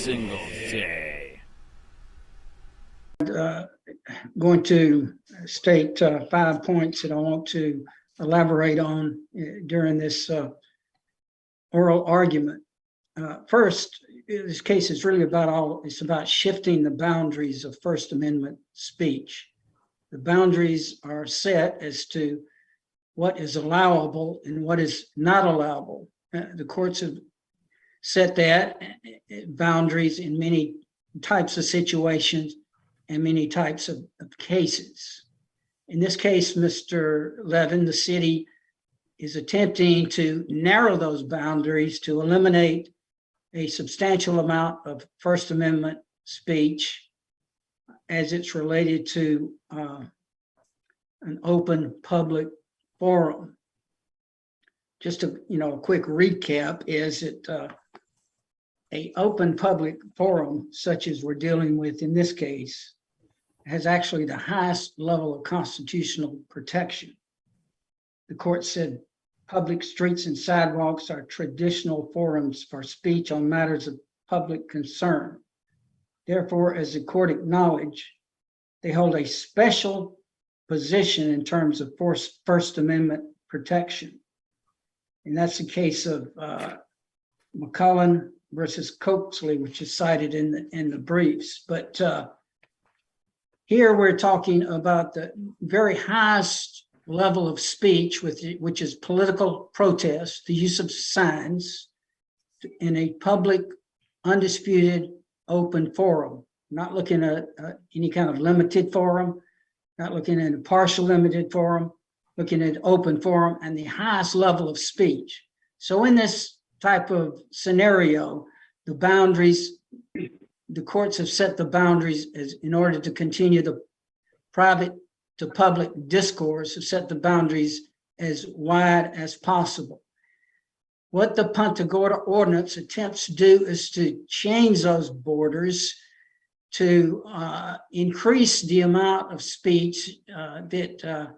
single day. Going to state 5 points that I want to elaborate on during this oral argument. First, this case is really it's about shifting the boundaries of First Amendment speech. The boundaries are set as to what is allowable and what is not allowable. The courts have set that boundaries in many types of situations and many types of cases. In this case, Mr. Levin, the city is attempting to narrow those boundaries to eliminate a substantial amount of First Amendment speech as it's related to an open public forum. Just a quick recap is that a open public forum, such as we're dealing with in this case, has actually the highest level of constitutional protection. The court said public streets and sidewalks are traditional forums for speech on matters of public concern. Therefore, as the court acknowledged, they hold a special position in terms of First Amendment protection. And that's the case of McCullen versus Coakley, which is cited in the briefs. But here we're talking about the very highest level of speech, which is political protest, the use of signs in a public, undisputed, open forum. Not looking at any kind of limited forum, not looking at a partial limited forum, looking at open forum and the highest level of speech. So in this type of scenario, the boundaries, the courts have set the boundaries as in order to continue the private to public discourse, have set the boundaries as wide as possible. What the Punta Gorda ordinance attempts to do is to change those borders to increase the amount of speech that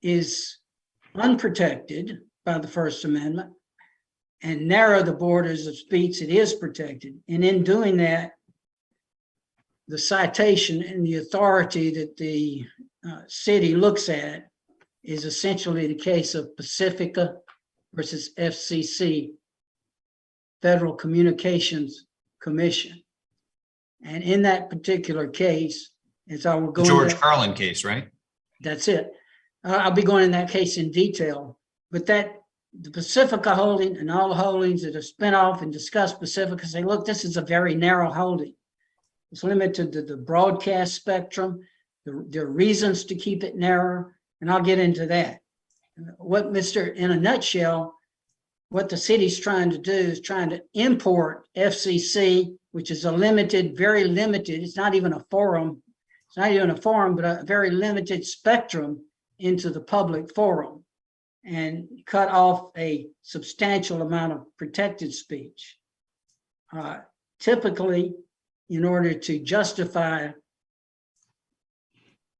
is unprotected by the First Amendment and narrow the borders of speech that is protected. And in doing that, the citation and the authority that the city looks at is essentially the case of Pacifica versus FCC, Federal Communications Commission. And in that particular case, as I will go George Carlin case, right? That's it. I'll be going in that case in detail, but the Pacifica holding and all the holdings that are spin off and discuss Pacifica say, look, this is a very narrow holding. It's limited to the broadcast spectrum. There are reasons to keep it narrow, and I'll get into that. In a nutshell, what the city's trying to do is trying to import FCC, which is a limited, very limited, it's not even a forum, but a very limited spectrum into the public forum and cut off a substantial amount of protected speech. Typically, in order to justify,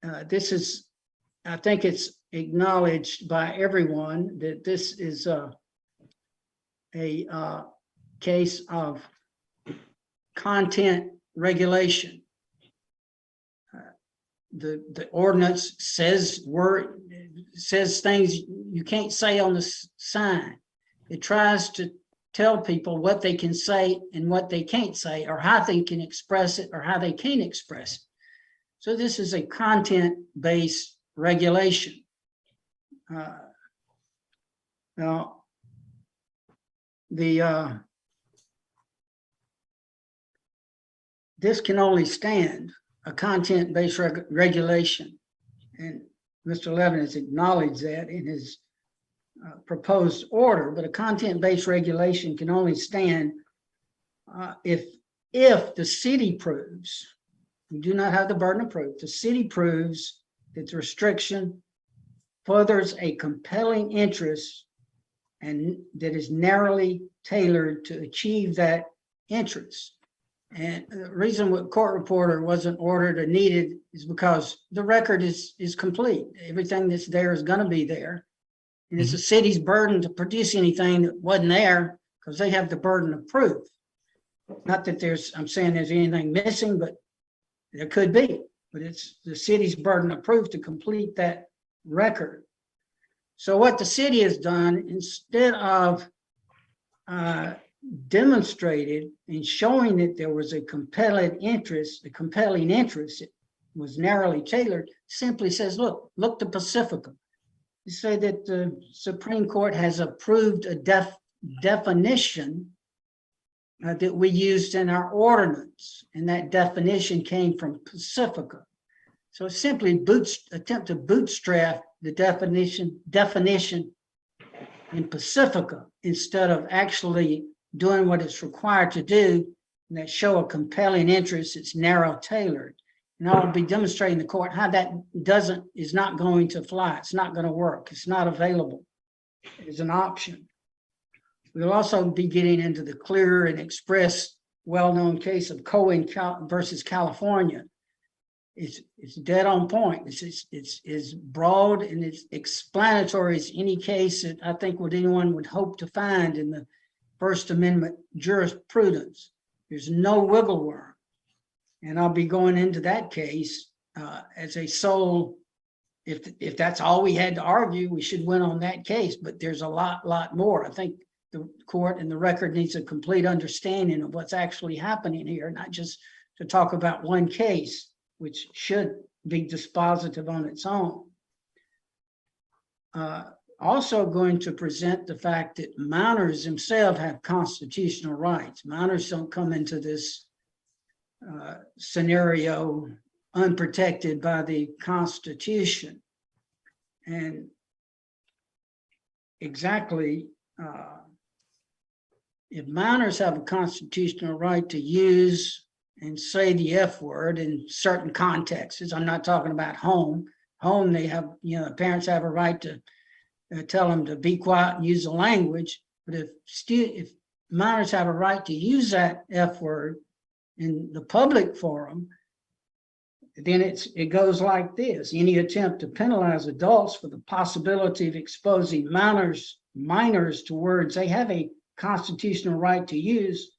I think it's acknowledged by everyone that this is a case of content regulation. The ordinance says things you can't say on the sign. It tries to tell people what they can say and what they can't say, or how they can express it or how they can't express it. So this is a content-based regulation. Now, this can only stand a content-based regulation, and Mr. Levin has acknowledged that in his proposed order, but a content-based regulation can only stand if the city proves, we do not have the burden of proof, the city proves that the restriction furthers a compelling interest and that is narrowly tailored to achieve that interest. And the reason what court reporter wasn't ordered or needed is because the record is complete. Everything that's there is going to be there. And it's the city's burden to produce anything that wasn't there because they have the burden of proof. Not that I'm saying there's anything missing, but there could be. But it's the city's burden of proof to complete that record. So what the city has done, instead of demonstrated and showing that there was a compelling interest, it was narrowly tailored, simply says, look to Pacifica. You say that the Supreme Court has approved a definition that we used in our ordinance, and that definition came from Pacifica. So simply attempt to bootstrap the definition in Pacifica instead of actually doing what it's required to do, and that show a compelling interest. It's narrow tailored. And I'll be demonstrating to the court how that is not going to fly. It's not going to work. It's not available as an option. We'll also be getting into the clear and express well-known case of Cohen versus California. It's dead on point. It's broad and it's explanatory as any case that I think anyone would hope to find in the First Amendment jurisprudence. There's no wiggle worm. And I'll be going into that case as a sole, if that's all we had to argue, we should win on that case, but there's a lot more. I think the court and the record needs a complete understanding of what's actually happening here, not just to talk about one case, which should be dispositive on its own. Also going to present the fact that minors themselves have constitutional rights. Minors don't come into this scenario unprotected by the Constitution. And exactly, if minors have a constitutional right to use and say the F word in certain contexts, I'm not talking about home. Home, they have, the parents have a right to tell them to be quiet and use the language. But if minors have a right to use that F word in the public forum, then it goes like this. Any attempt to penalize adults for the possibility of exposing minors to words they have a constitutional right to use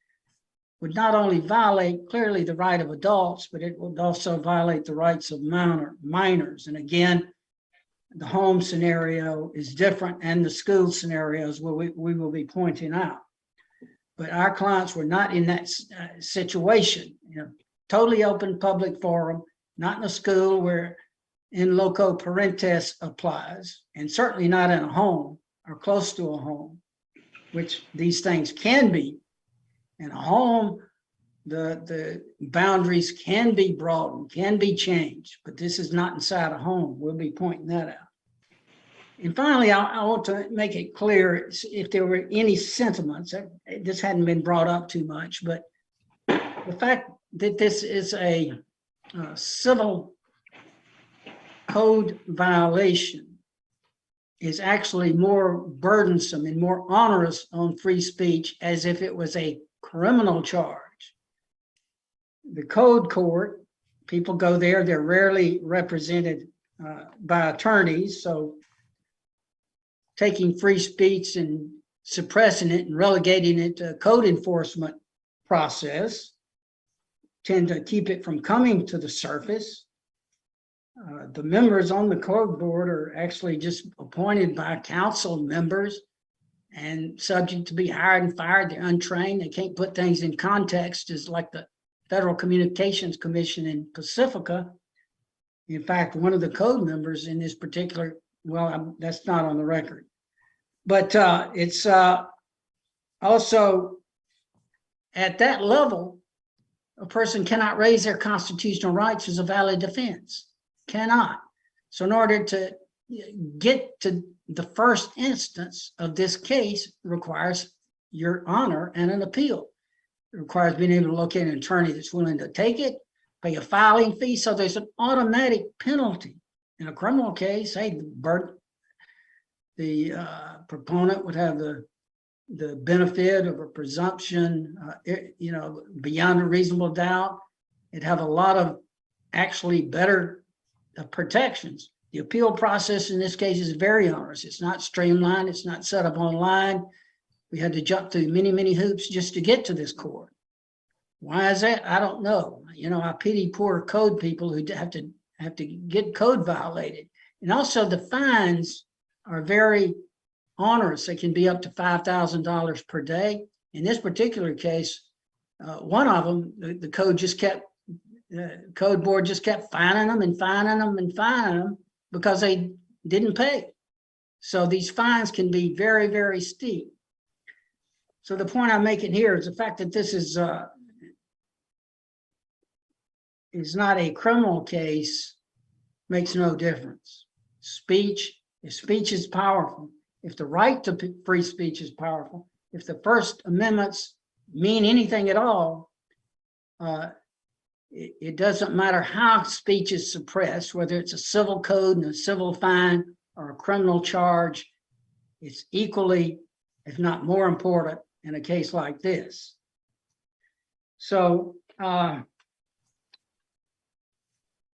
would not only violate clearly the right of adults, but it would also violate the rights of minors. And again, the home scenario is different, and the school scenarios we will be pointing out. But our clients were not in that situation, totally open public forum, not in a school where in loco parentis applies, and certainly not in a home or close to a home, which these things can be. In a home, the boundaries can be broadened, can be changed, but this is not inside a home. We'll be pointing that out. And finally, I want to make it clear if there were any sentiments, this hadn't been brought up too much, but the fact that this is a civil code violation is actually more burdensome and more onerous on free speech as if it was a criminal charge. The code court, people go there, they're rarely represented by attorneys, so taking free speech and suppressing it and relegating it to a code enforcement process tend to keep it from coming to the surface. The members on the code board are actually just appointed by council members and subject to be hired and fired. They're untrained. They can't put things in context, as like the Federal Communications Commission in Pacifica. In fact, one of the code members in this particular, that's not on the record, but it's also at that level, a person cannot raise their constitutional rights as a valid defense. Cannot. So in order to get to the first instance of this case requires your honor and an appeal. It requires being able to locate an attorney that's willing to take it, pay a filing fee. So there's an automatic penalty. In a criminal case, hey, the proponent would have the benefit of a presumption, beyond a reasonable doubt. It'd have a lot of actually better protections. The appeal process in this case is very onerous. It's not streamlined. It's not set up online. We had to jump through many, many hoops just to get to this court. Why is that? I don't know. You know, I pity poor code people who have to get code violated. And also the fines are very onerous. They can be up to $5,000 per day. In this particular case, one of them, the code just kept, the code board just kept fining them and fining them and fining them because they didn't pay. So these fines can be very, very steep. So the point I'm making here is the fact that this is not a criminal case makes no difference. Speech, if speech is powerful, if the right to free speech is powerful, if the First Amendments mean anything at all, it doesn't matter how speech is suppressed, whether it's a civil code and a civil fine or a criminal charge, it's equally, if not more important in a case like this. So, you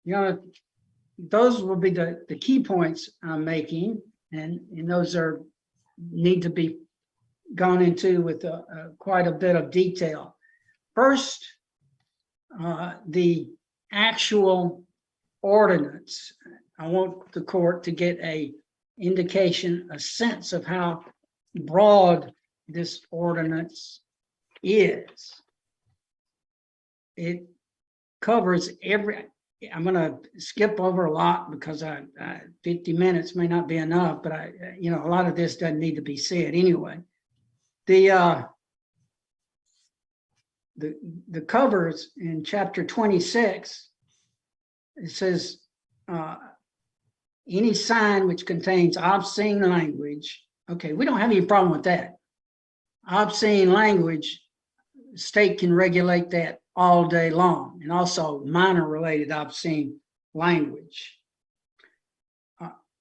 know, those will be the key points I'm making, and those need to be gone into with quite a bit of detail. First, the actual ordinance. I want the court to get a indication, a sense of how broad this ordinance is. It covers every, I'm going to skip over a lot because 50 minutes may not be enough, but you know, a lot of this doesn't need to be said anyway. The covers in chapter 26, it says, any sign which contains obscene language. Okay, we don't have any problem with that. Obscene language, the state can regulate that all day long, and also minor related obscene language.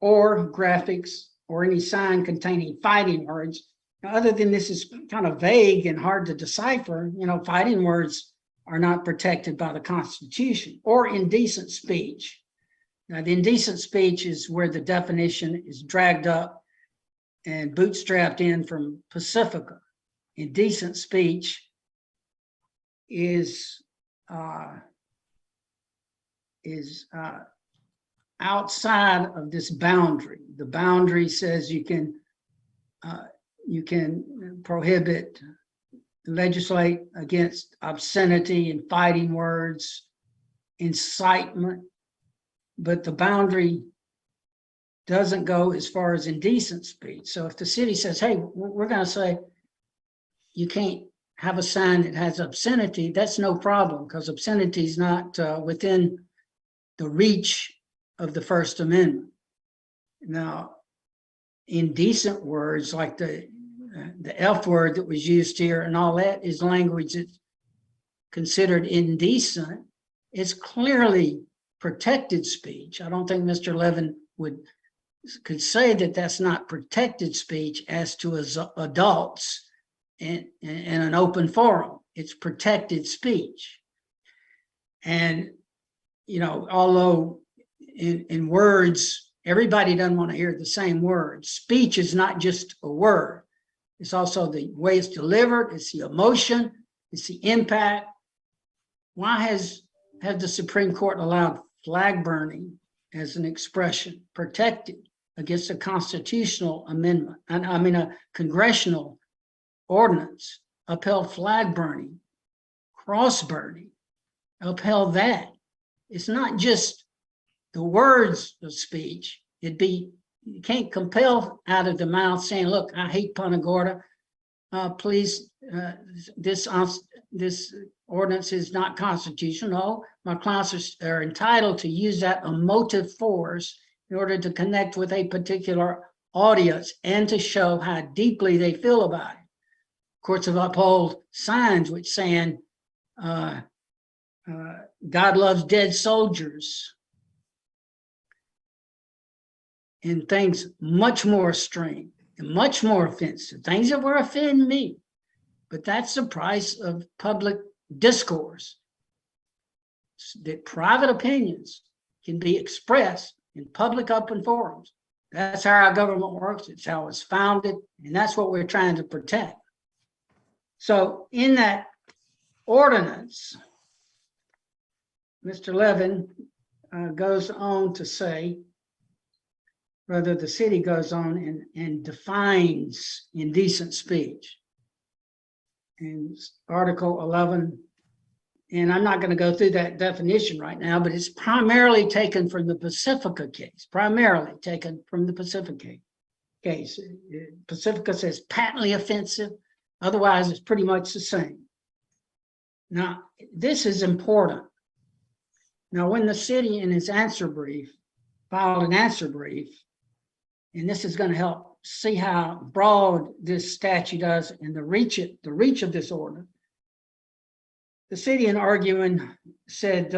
Or graphics, or any sign containing fighting words. Now, other than this is kind of vague and hard to decipher, you know, fighting words are not protected by the Constitution. Or indecent speech. Now, the indecent speech is where the definition is dragged up and bootstrapped in from Pacifica. Indecent speech is outside of this boundary. The boundary says you can prohibit, legislate against obscenity and fighting words, incitement, but the boundary doesn't go as far as indecent speech. So if the city says, hey, we're going to say you can't have a sign that has obscenity, that's no problem, because obscenity is not within the reach of the First Amendment. Now, indecent words like the F word that was used here and all that is language that's considered indecent. It's clearly protected speech. I don't think Mr. Levin could say that that's not protected speech as to adults in an open forum. It's protected speech. And, you know, although in words, everybody doesn't want to hear the same words. Speech is not just a word. It's also the way it's delivered. It's the emotion. It's the impact. Why has the Supreme Court allowed flag burning as an expression protected against a constitutional amendment? And I mean, a congressional ordinance upheld flag burning, cross burning, upheld that. It's not just the words of speech. You can't compel out of the mouth saying, look, I hate Punta Gorda. Please, this ordinance is not constitutional. My clients are entitled to use that emotive force in order to connect with a particular audience and to show how deeply they feel about it. Courts have upheld signs which saying, God loves dead soldiers, and things much more extreme and much more offensive, things that will offend me. But that's the price of public discourse, that private opinions can be expressed in public open forums. That's how our government works. It's how it's founded, and that's what we're trying to protect. So in that ordinance, Mr. Levin goes on to say, rather the city goes on and defines indecent speech. In Article 11, and I'm not going to go through that definition right now, but it's primarily taken from the Pacifica case, case. Pacifica says patently offensive, otherwise it's pretty much the same. Now, this is important. Now, when the city in its answer brief filed an answer brief, and this is going to help see how broad this statute is and the reach of this ordinance, the city in arguing said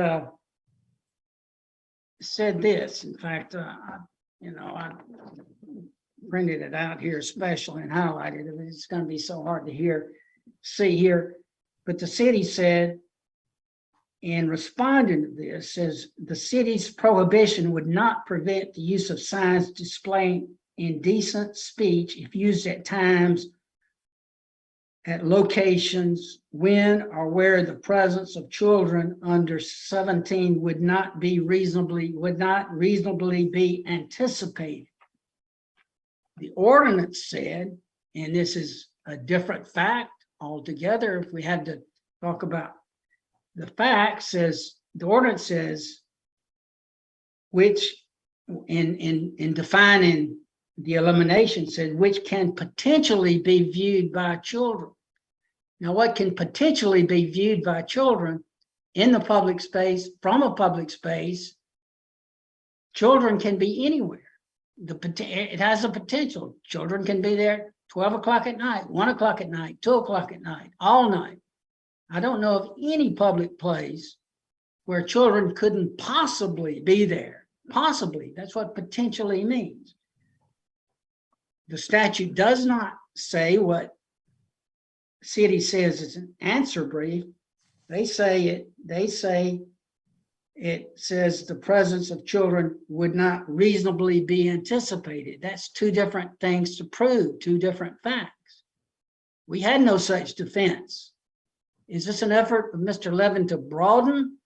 this. In fact, I printed it out here especially and highlighted it. It's going to be so hard to see here. But the city said, in responding to this, says the city's prohibition would not prevent the use of signs displaying indecent speech if used at times, at locations, when or where the presence of children under 17 would not reasonably be anticipated. The ordinance said, and this is a different fact altogether, if we had to talk about the fact, says the ordinance says, which in defining the elimination said, which can potentially be viewed by children. Now, what can potentially be viewed by children in the public space, from a public space, children can be anywhere. It has a potential. Children can be there 12 o'clock at night, 1 o'clock at night, 2 o'clock at night, all night. I don't know of any public place where children couldn't possibly be there. Possibly, that's what potentially means. The statute does not say what city says is an answer brief. They say it says the presence of children would not reasonably be anticipated. That's two different things to prove, two different facts. We had no such defense. Is this an effort of Mr. Levin to broaden?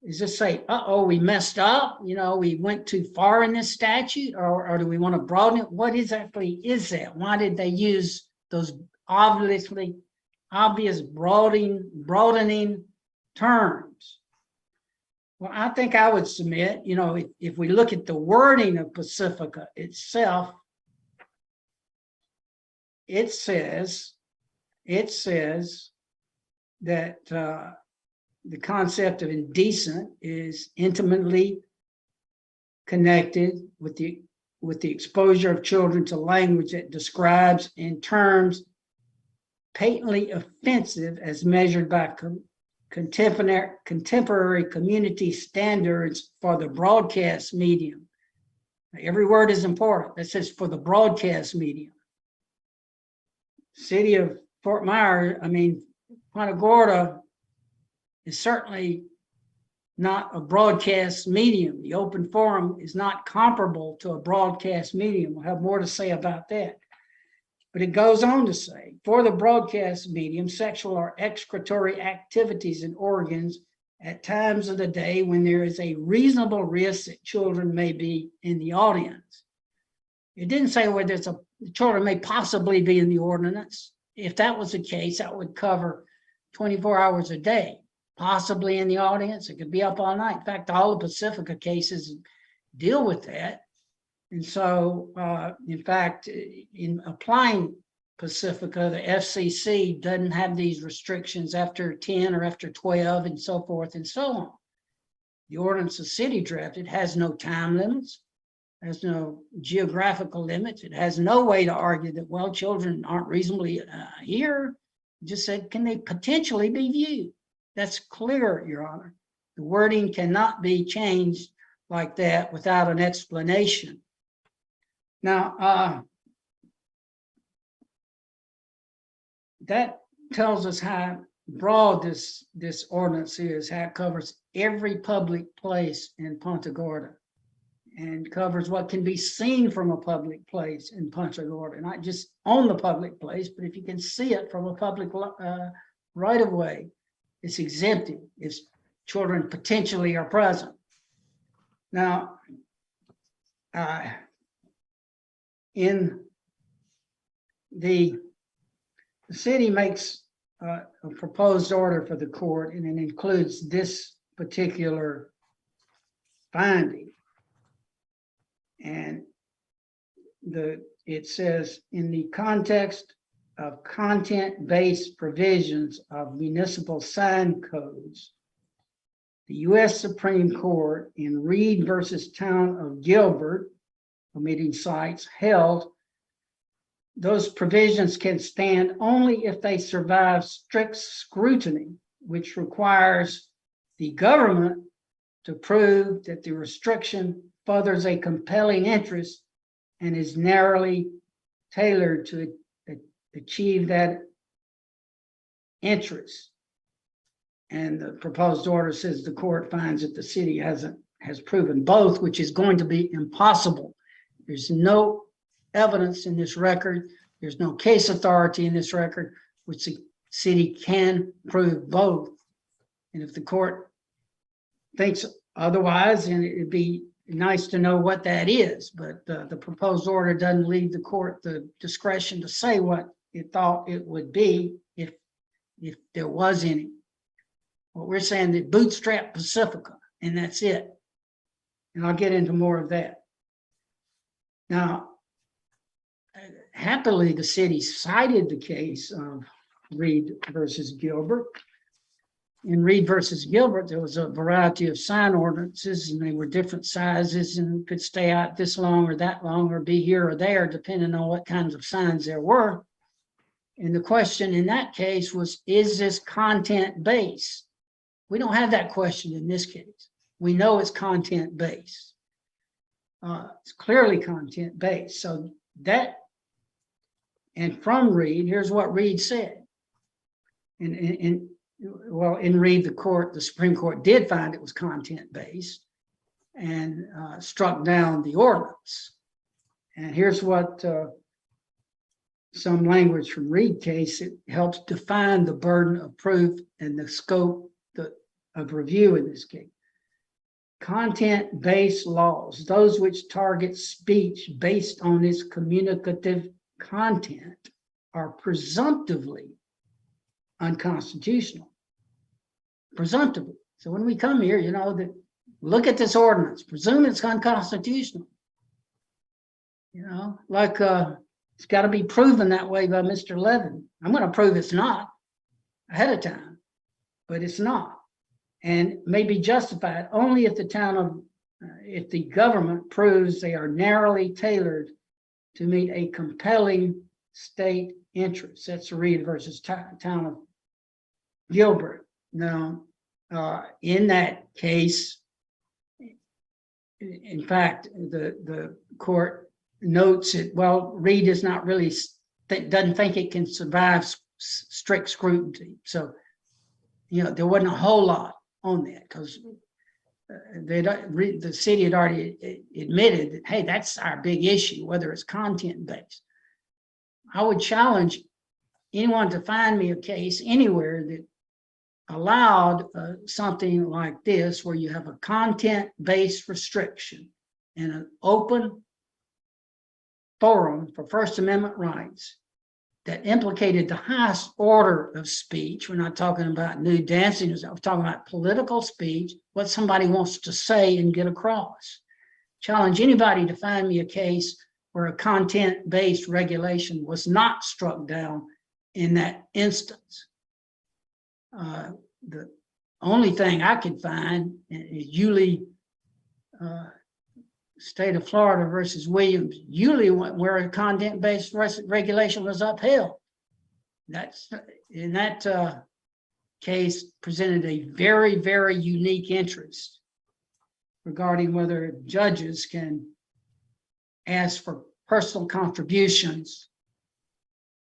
Is this say, uh-oh, we messed up, we went too far in this statute, or do we want to broaden it? What exactly is that? Why did they use those obvious broadening terms? Well, I think I would submit, if we look at the wording of Pacifica itself, it says that the concept of indecent is intimately connected with the exposure of children to language that describes in terms patently offensive as measured by contemporary community standards for the broadcast medium. Every word is important. That says for the broadcast medium. City of Fort Myers, Punta Gorda is certainly not a broadcast medium. The open forum is not comparable to a broadcast medium. We'll have more to say about that. But it goes on to say, for the broadcast medium, sexual or excretory activities in organs at times of the day when there is a reasonable risk that children may be in the audience. It didn't say whether children may possibly be in the ordinance. If that was the case, that would cover 24 hours a day, possibly in the audience. It could be up all night. In fact, all the Pacifica cases deal with that. And so, in fact, in applying Pacifica, the FCC doesn't have these restrictions after 10 or after 12 and so forth and so on. The ordinance the city drafted has no time limits, has no geographical limits. It has no way to argue that, well, children aren't reasonably here. It just said, can they potentially be viewed? That's clear, Your Honor. The wording cannot be changed like that without an explanation. Now, that tells us how broad this ordinance is, how it covers every public place in Punta Gorda and covers what can be seen from a public place in Punta Gorda, not just on the public place, but if you can see it from a public right of way, it's exempted if children potentially are present. Now, in the city makes a proposed order for the court, and it includes this particular finding. And it says, in the context of content-based provisions of municipal sign codes, the U.S. Supreme Court in Reed versus Town of Gilbert, omitting sites, held those provisions can stand only if they survive strict scrutiny, which requires the government to prove that the restriction furthers a compelling interest and is narrowly tailored to achieve that interest. And the proposed order says the court finds that the city has proven both, which is going to be impossible. There's no evidence in this record. There's no case authority in this record which the city can prove both. And if the court thinks otherwise, then it'd be nice to know what that is. But the proposed order doesn't leave the court the discretion to say what it thought it would be if there was any. What we're saying that bootstrap Pacifica, and that's it. And I'll get into more of that. Now, happily, the city cited the case of Reed versus Gilbert. In Reed versus Gilbert, there was a variety of sign ordinances, and they were different sizes and could stay out this long or that long or be here or there, depending on what kinds of signs there were. And the question in that case was, is this content-based? We don't have that question in this case. We know it's content-based. It's clearly content-based. So that, and from Reed, here's what Reed said. Well, in Reed, the Supreme Court did find it was content-based and struck down the ordinance. And here's what some language from Reed case, it helps define the burden of proof and the scope of review in this case. Content-based laws, those which target speech based on its communicative content, are presumptively unconstitutional. Presumptively. So when we come here, you know, that look at this ordinance, presume it's unconstitutional. You know, like it's got to be proven that way by Mr. Levin. I'm going to prove it's not ahead of time, but it's not. And may be justified only if if the government proves they are narrowly tailored to meet a compelling state interest. That's Reed versus Town of Gilbert. Now, in that case, in fact, the court notes it, well, Reed is not really, doesn't think it can survive strict scrutiny. So, you know, there wasn't a whole lot on that because the city had already admitted that, hey, that's our big issue, whether it's content-based. I would challenge anyone to find me a case anywhere that allowed something like this, where you have a content-based restriction and an open forum for First Amendment rights that implicated the highest order of speech. We're not talking about nude dancing. We're talking about political speech, what somebody wants to say and get across. Challenge anybody to find me a case where a content-based regulation was not struck down in that instance. The only thing I could find is Yulee, State of Florida versus Williams, Yulee, where a content-based regulation was upheld. That's in that case presented a very, very unique interest regarding whether judges can ask for personal contributions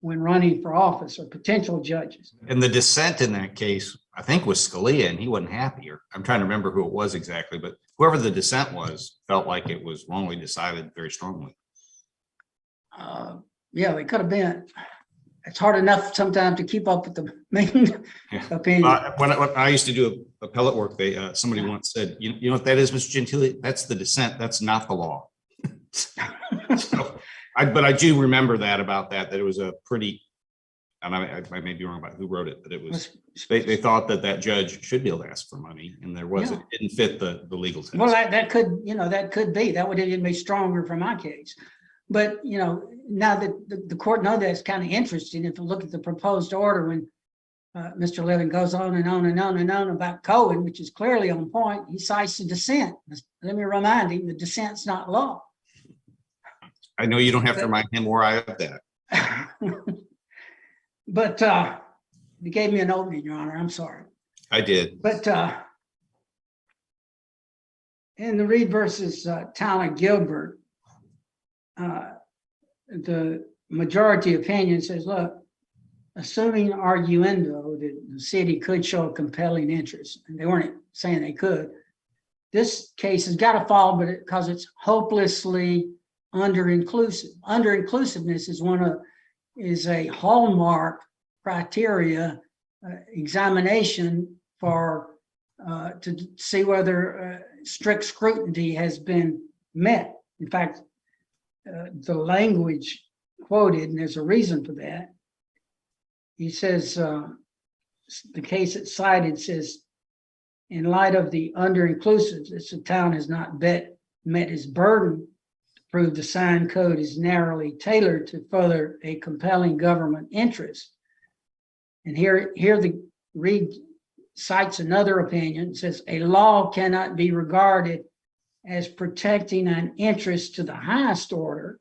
when running for office, or potential judges. And the dissent in that case, I think, was Scalia, and he wasn't happy. Or I'm trying to remember who it was exactly, but whoever the dissent was felt like it was wrongly decided very strongly. Yeah, they could have been. it's hard enough sometimes to keep up with the main opinion. When I used to do appellate work, somebody once said, you know what that is, Mr. Gentile? That's the dissent. That's not the law. So, but I do remember that it was a pretty, and I may be wrong about who wrote it, but it was, they thought that judge should be able to ask for money, and there was, it didn't fit the legal test. Well, that could be, that would even be stronger for my case. But, now that the court know that's kind of interesting, if you look at the proposed order when Mr. Levin goes on and on and on and on about Cohen, which is clearly on point, he cites the dissent. Let me remind him, the dissent's not law. I know you don't have to remind him where I have that. But you gave me an opening, Your Honor. I'm sorry. I did. But in the Reed versus Town of Gilbert, the majority opinion says, look, assuming arguendo that the city could show a compelling interest, and they weren't saying they could, this case has got to fall, but because it's hopelessly under-inclusive. Under-inclusiveness is a hallmark criteria examination for to see whether strict scrutiny has been met. In fact, the language quoted, and there's a reason for that. He says, the case it's cited says, in light of the under-inclusiveness, the town has not met its burden to prove the sign code is narrowly tailored to further a compelling government interest. And here the Reed cites another opinion. It says, a law cannot be regarded as protecting an interest to the highest order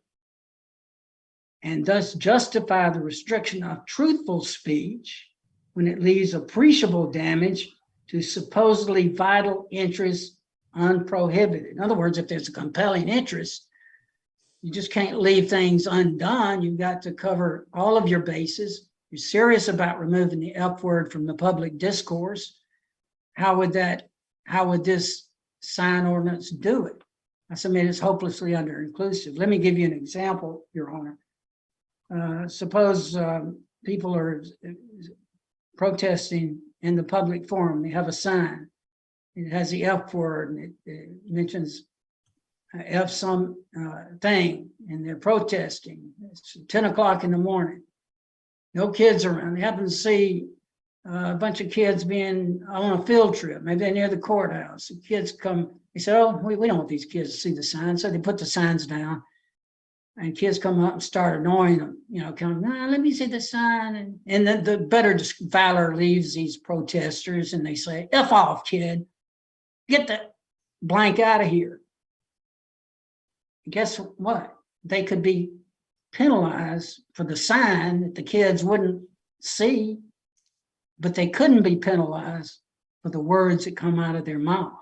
and thus justify the restriction of truthful speech when it leaves appreciable damage to supposedly vital interests unprohibited. In other words, if there's a compelling interest, you just can't leave things undone. You've got to cover all of your bases. You're serious about removing the F word from the public discourse. How would this sign ordinance do it? I submit it's hopelessly under-inclusive. Let me give you an example, Your Honor. Suppose people are protesting in the public forum. They have a sign. It has the F word, and it mentions F some thing, and they're protesting. It's 10 o'clock in the morning. No kids around. They happen to see a bunch of kids being on a field trip. Maybe they're near the courthouse. The kids come. They say, "Oh, we don't want these kids to see the sign." So they put the signs down, and kids come up and start annoying them. Come, "Nah, let me see the sign." And then the better valor leaves these protesters, and they say, "F off, kid. Get the blank out of here." Guess what? They could be penalized for the sign that the kids wouldn't see, but they couldn't be penalized for the words that come out of their mouth.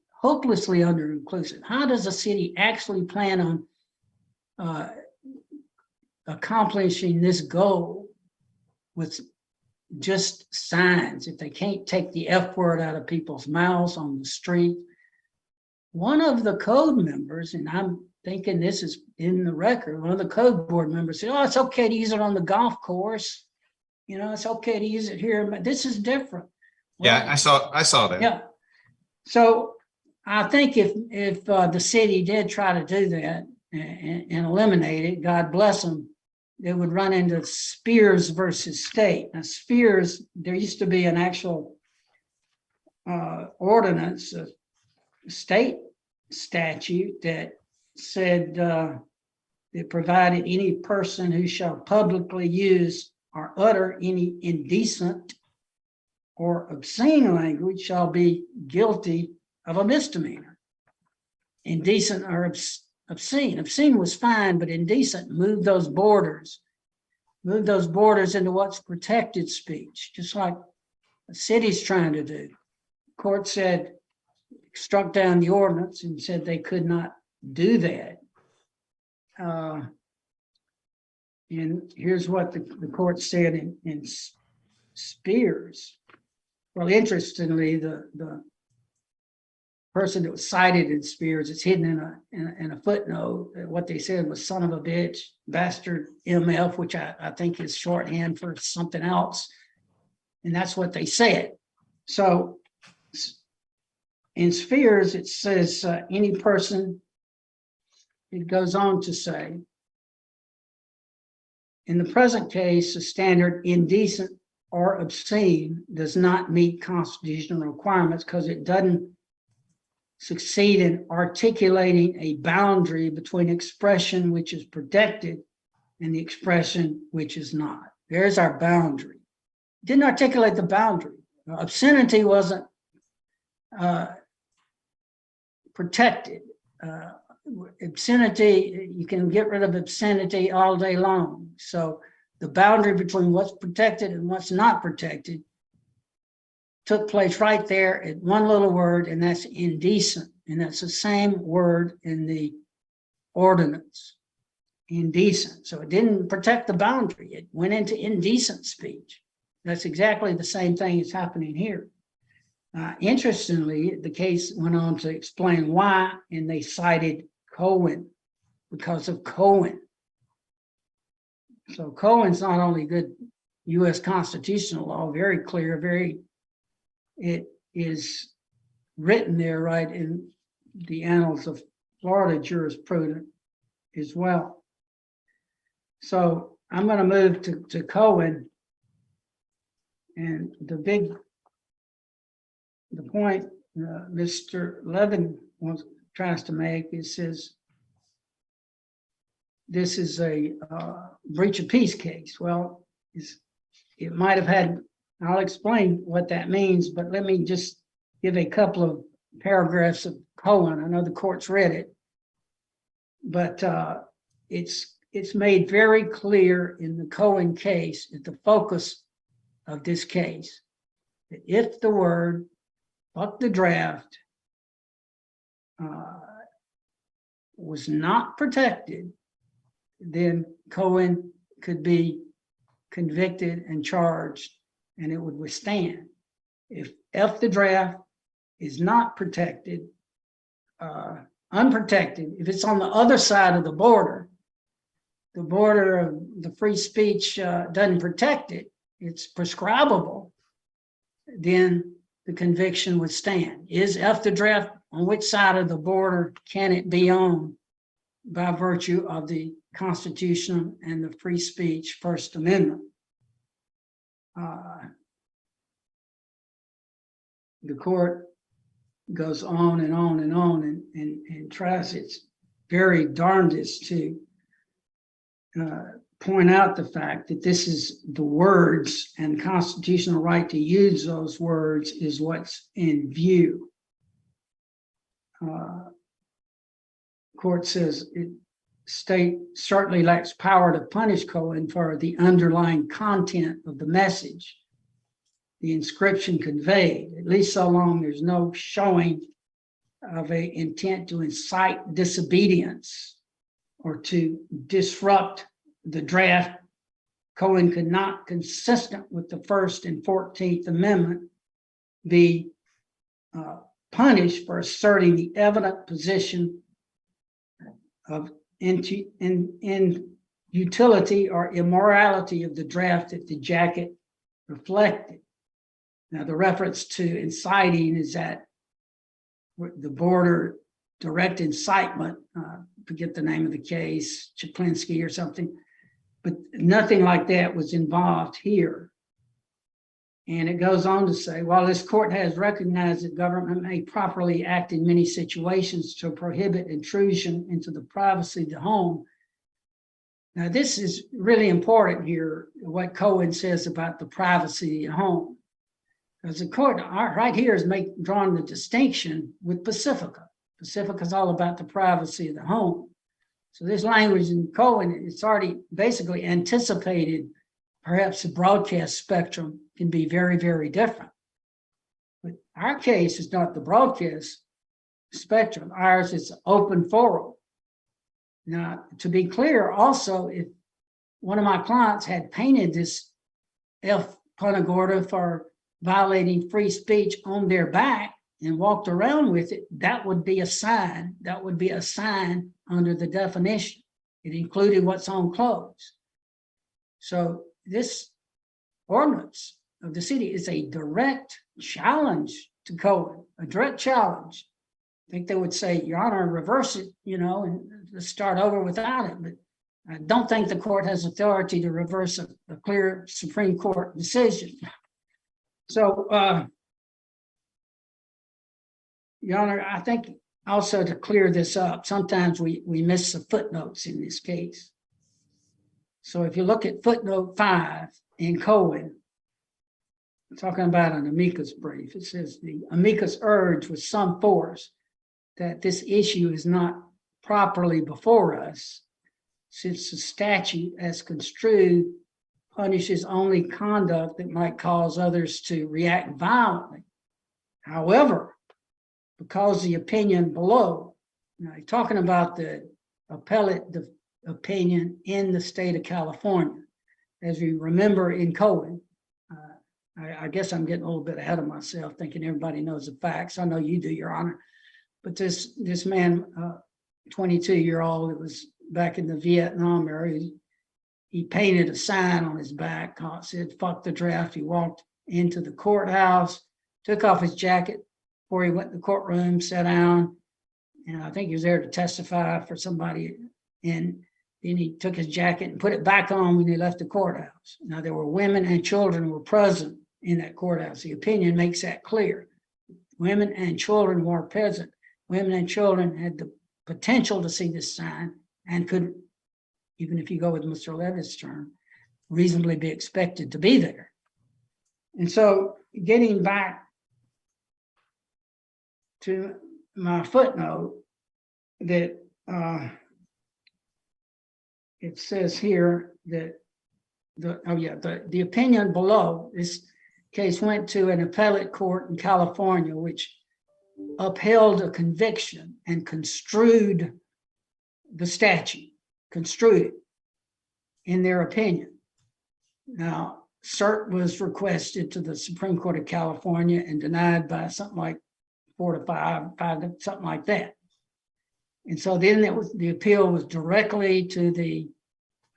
Hopelessly under-inclusive. How does a city actually plan on accomplishing this goal with just signs if they can't take the F word out of people's mouths on the street? One of the code members, and I'm thinking this is in the record, one of the code board members said, "Oh, it's okay to use it on the golf course. It's okay to use it here, but this is different." Well, yeah, I saw that. Yeah. So I think if the city did try to do that and eliminate it, God bless them, they would run into Spears versus State. Now, Spears, there used to be an actual ordinance, a state statute that said that provided any person who shall publicly use or utter any indecent or obscene language shall be guilty of a misdemeanor. Indecent or obscene. Obscene was fine, but indecent moved those borders into what's protected speech, just like the city's trying to do. The court said, struck down the ordinance and said they could not do that. And here's what the court said in Spears. Well, interestingly, the person that was cited in Spears, it's hidden in a footnote. What they said was son of a bitch, bastard, MF, which I think is shorthand for something else. And that's what they said. So in Spears, it says any person, it goes on to say, in the present case, the standard indecent or obscene does not meet constitutional requirements because it doesn't succeed in articulating a boundary between expression which is protected and the expression which is not. There's our boundary. Didn't articulate the boundary. Obscenity wasn't protected. Obscenity, you can get rid of obscenity all day long. So the boundary between what's protected and what's not protected took place right there at one little word, and that's indecent. And that's the same word in the ordinance, indecent. So it didn't protect the boundary. It went into indecent speech. That's exactly the same thing that's happening here. Interestingly, the case went on to explain why, and they cited Cohen because of Cohen. So Cohen's not only good U.S. constitutional law, very clear, it is written there right in the annals of Florida jurisprudence as well. So I'm going to move to Cohen, and the point Mr. Levin tries to make is says this is a breach of peace case. Well, it might have had, I'll explain what that means, but let me just give a couple of paragraphs of Cohen. I know the court's read it, but it's made very clear in the Cohen case at the focus of this case that if the word "fuck the draft" was not protected, then Cohen could be convicted and charged, and it would withstand. If F the draft is not protected, unprotected, if it's on the other side of the border of the free speech doesn't protect it, it's prescribable, then the conviction would stand. Is F the draft on which side of the border can it be on by virtue of the Constitution and the free speech First Amendment? The court goes on and on and on and tries its very darndest to point out the fact that this is the words and constitutional right to use those words is what's in view. Court says state certainly lacks power to punish Cohen for the underlying content of the message the inscription conveyed, at least so long there's no showing of an intent to incite disobedience or to disrupt the draft. Cohen could not, consistent with the First and 14th Amendment, be punished for asserting the evident position of inutility or immorality of the draft that the jacket reflected. Now, the reference to inciting is that the border direct incitement, forget the name of the case, Chaplinsky or something, but nothing like that was involved here. And it goes on to say, while this court has recognized that government may properly act in many situations to prohibit intrusion into the privacy of the home. Now, this is really important here, what Cohen says about the privacy of the home. Because the court right here is drawing the distinction with Pacifica. Pacifica is all about the privacy of the home. So this language in Cohen, it's already basically anticipated perhaps the broadcast spectrum can be very, very different. But our case is not the broadcast spectrum. Ours is open forum. Now, to be clear, also, if one of my clients had painted this Punta Gorda for violating free speech on their back, and walked around with it, that would be a sign. That would be a sign under the definition. It included what's on clothes. So this ordinance of the city is a direct challenge to code, a direct challenge. I think they would say, Your Honor, reverse it, and let's start over without it. But I don't think the court has authority to reverse a clear Supreme Court decision. So, Your Honor, I think also to clear this up, sometimes we miss the footnotes in this case. So if you look at footnote 5 in Cohen, talking about an amicus brief, it says the amicus urged with some force that this issue is not properly before us, since the statute as construed punishes only conduct that might cause others to react violently. However, because the opinion below, now you're talking about the appellate opinion in the state of California, as we remember in Cohen, I guess I'm getting a little bit ahead of myself, thinking everybody knows the facts. I know you do, Your Honor. But this man, 22-year-old, it was back in the Vietnam era, he painted a sign on his back, said, "Fuck the draft." He walked into the courthouse, took off his jacket before he went to the courtroom, sat down, and I think he was there to testify for somebody. And then he took his jacket and put it back on when he left the courthouse. Now, there were women and children who were present in that courthouse. The opinion makes that clear. Women and children were present. Women and children had the potential to see this sign and could, even if you go with Mr. Levitt's term, reasonably be expected to be there. And so getting back to my footnote, that it says here that the opinion below, this case went to an appellate court in California, which upheld a conviction and construed the statute, construed it in their opinion. Now, cert was requested to the Supreme Court of California and denied by something like 4 to 5, something like that. And so then the appeal was directly to the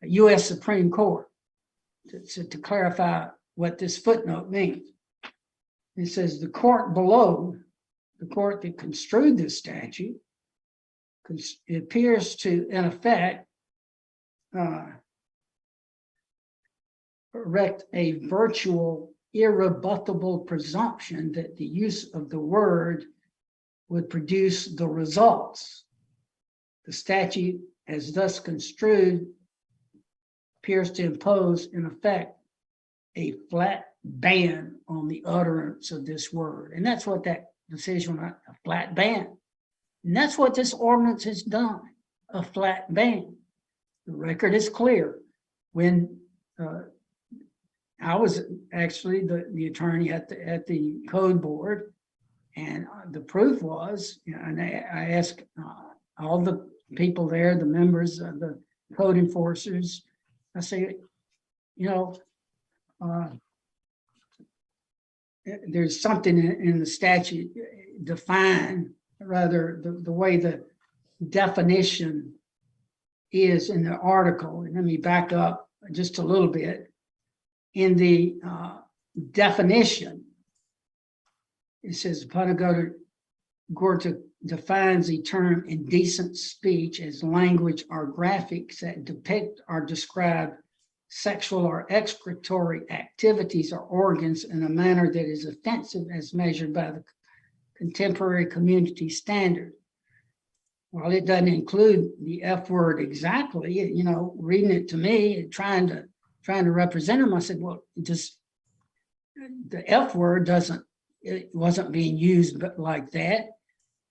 U.S. Supreme Court to clarify what this footnote means. It says the court below, the court that construed this statute, it appears to, in effect, erect a virtual, irrebuttable presumption that the use of the word would produce the results. The statute, as thus construed, appears to impose, in effect, a flat ban on the utterance of this word. And that's what that decision, a flat ban. And that's what this ordinance has done, a flat ban. The record is clear. When I was actually the attorney at the code board, and the proof was, and I asked all the people there, the members of the code enforcers, I say, there's something in the statute defined, rather the way the definition is in the article. And let me back up just a little bit. In the definition, it says Punta Gorda defines the term indecent speech as language or graphics that depict or describe sexual or excretory activities or organs in a manner that is offensive as measured by the contemporary community standard. While it doesn't include the F word exactly, reading it to me and trying to represent them, I said, well, just the F word wasn't being used like that.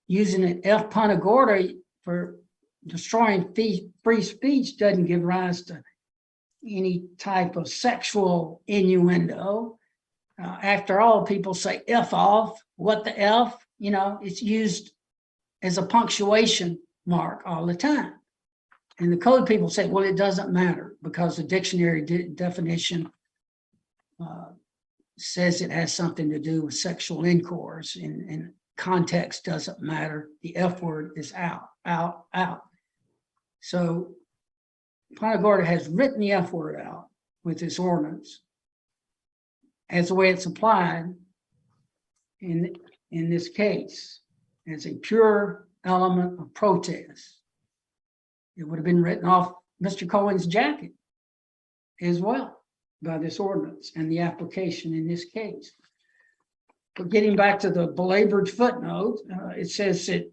Using it F Punta Gorda for destroying free speech doesn't give rise to any type of sexual innuendo. After all, people say F off, what the F, it's used as a punctuation mark all the time. And the code people say, well, it doesn't matter because the dictionary definition says it has something to do with sexual intercourse and context doesn't matter. The F word is out, out, out. So Punta Gorda has written the F word out with this ordinance as the way it's applied in this case as a pure element of protest. It would have been written off Mr. Cohen's jacket as well by this ordinance and the application in this case. But getting back to the belabored footnote, it says that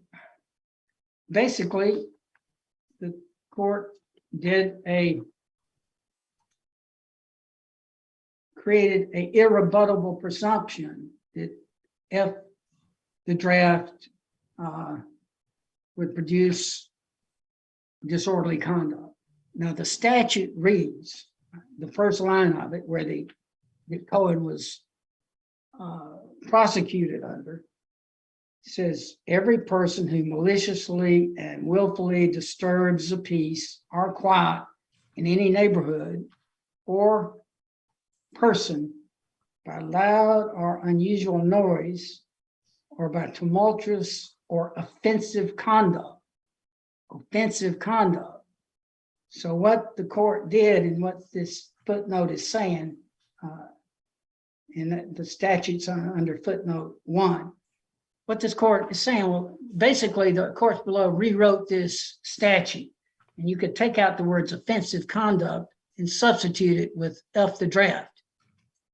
basically the court created an irrebuttable presumption that if the draft would produce disorderly conduct. Now the statute reads, the first line of it, where that Cohen was prosecuted under, says every person who maliciously and willfully disturbs the peace or quiet in any neighborhood or person by loud or unusual noise or by tumultuous or offensive conduct. Offensive conduct. So what the court did and what this footnote is saying, and the statutes under footnote 1, what this court is saying, well, basically the courts below rewrote this statute, and you could take out the words offensive conduct and substitute it with F the draft.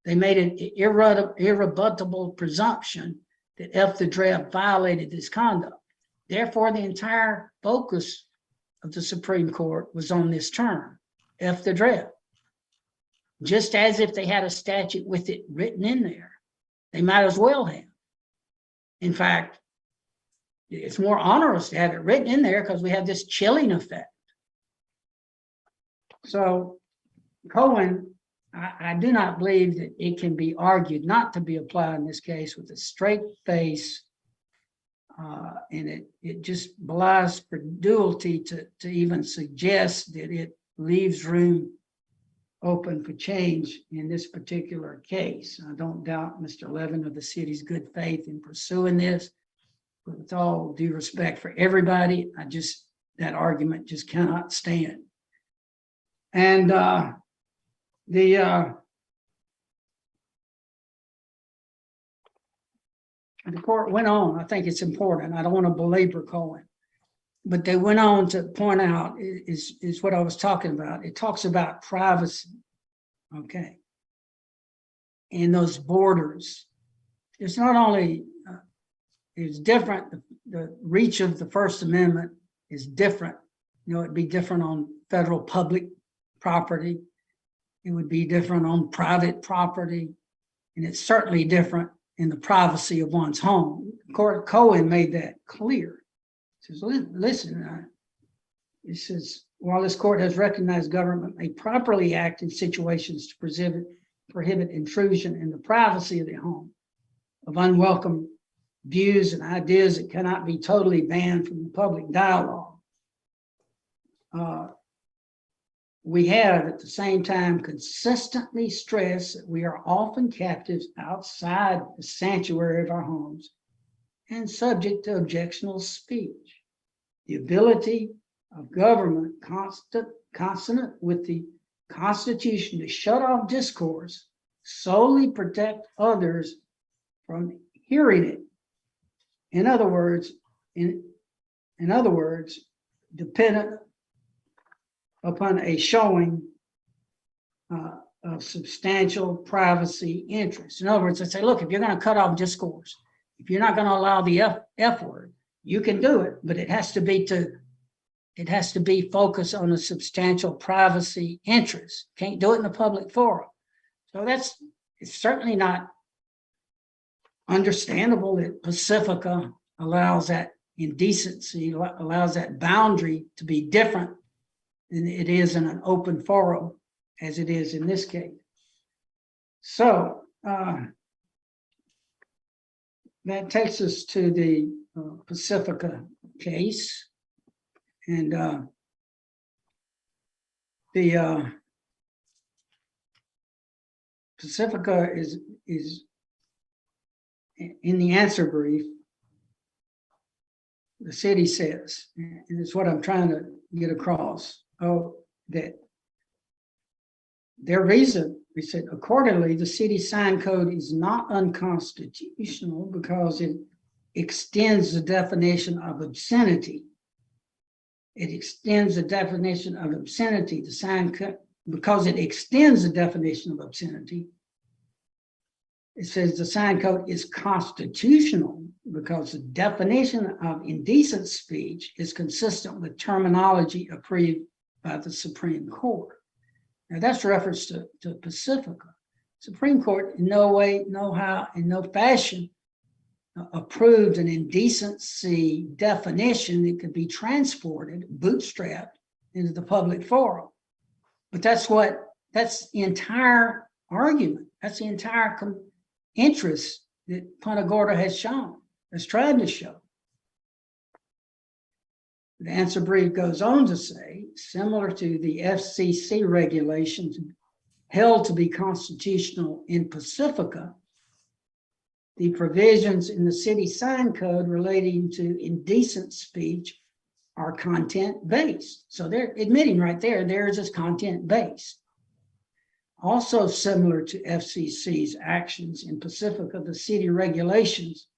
They made an irrebuttable presumption that F the draft violated this conduct. Therefore, the entire focus of the Supreme Court was on this term, F the draft. Just as if they had a statute with it written in there, they might as well have. In fact, it's more onerous to have it written in there because we have this chilling effect. So Cohen, I do not believe that it can be argued not to be applied in this case with a straight face, and it just belies credulity to even suggest that it leaves room open for change in this particular case. I don't doubt Mr. Levin of the city's good faith in pursuing this, but with all due respect for everybody, that argument just cannot stand. And the court went on. I think it's important. I don't want to belabor Cohen, but they went on to point out is what I was talking about. It talks about privacy, okay, and those borders. It's not only it's different. The reach of the First Amendment is different. You know, it'd be different on federal public property. It would be different on private property, and it's certainly different in the privacy of one's home. Cohen made that clear. He says, listen, it says, while this court has recognized government may properly act in situations to prohibit intrusion in the privacy of the home of unwelcome views and ideas that cannot be totally banned from the public dialogue, we have at the same time consistently stressed that we are often captives outside the sanctuary of our homes and subject to objectionable speech. The ability of government consonant with the Constitution to shut off discourse, solely protect others from hearing it. In other words, dependent upon a showing of substantial privacy interests. In other words, I say, look, if you're going to cut off discourse, if you're not going to allow the F word, you can do it, but it has to be focused on a substantial privacy interest. Can't do it in a public forum. So it's certainly not understandable that Pacifica allows that indecency, allows that boundary to be different than it is in an open forum as it is in this case. So that takes us to the Pacifica case. And the Pacifica is in the answer brief, the city says, and it's what I'm trying to get across, that their reason, we said, accordingly, the city sign code is not unconstitutional because it extends the definition of obscenity. It extends the definition of obscenity, the sign code, because it extends the definition of obscenity. It says the sign code is constitutional because the definition of indecent speech is consistent with terminology approved by the Supreme Court. Now that's reference to Pacifica. Supreme Court in no way, no how, in no fashion approved an indecency definition that could be transported, bootstrapped into the public forum. But that's the entire argument. That's the entire interest that Punta Gorda has shown, has tried to show. The answer brief goes on to say, similar to the FCC regulations held to be constitutional in Pacifica, the provisions in the city sign code relating to indecent speech are content-based. So they're admitting right there, theirs is content-based. Also similar to FCC's actions in Pacifica, the city regulations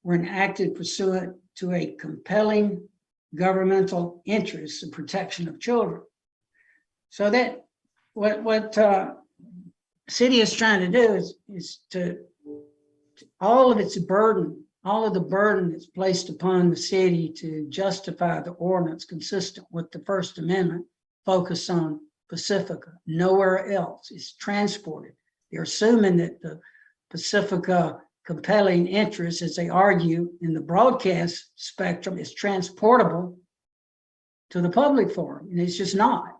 were enacted pursuant to a compelling governmental interest in protection of children. So that what city is trying to do is to all of its burden, all of the burden that's placed upon the city to justify the ordinance consistent with the First Amendment, focus on Pacifica. Nowhere else is transported. They're assuming that the Pacifica compelling interest, as they argue in the broadcast spectrum, is transportable to the public forum, and it's just not.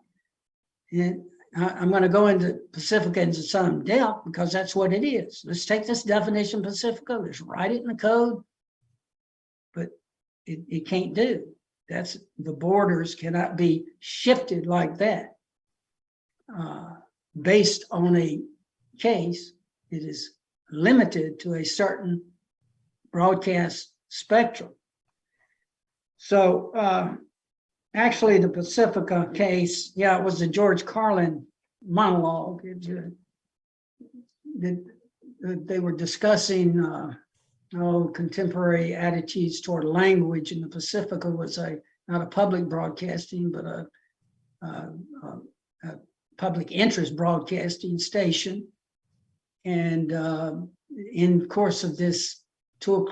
And I'm going to go into Pacifica into some depth because that's what it is. Let's take this definition of Pacifica, let's write it in the code, but it can't do. That's the borders cannot be shifted like that. Based on a case, it is limited to a certain broadcast spectrum. So actually the Pacifica case, yeah, it was the George Carlin monologue. They were discussing contemporary attitudes toward language, and the Pacifica was not a public broadcasting, but a public interest broadcasting station. And in the course of this 2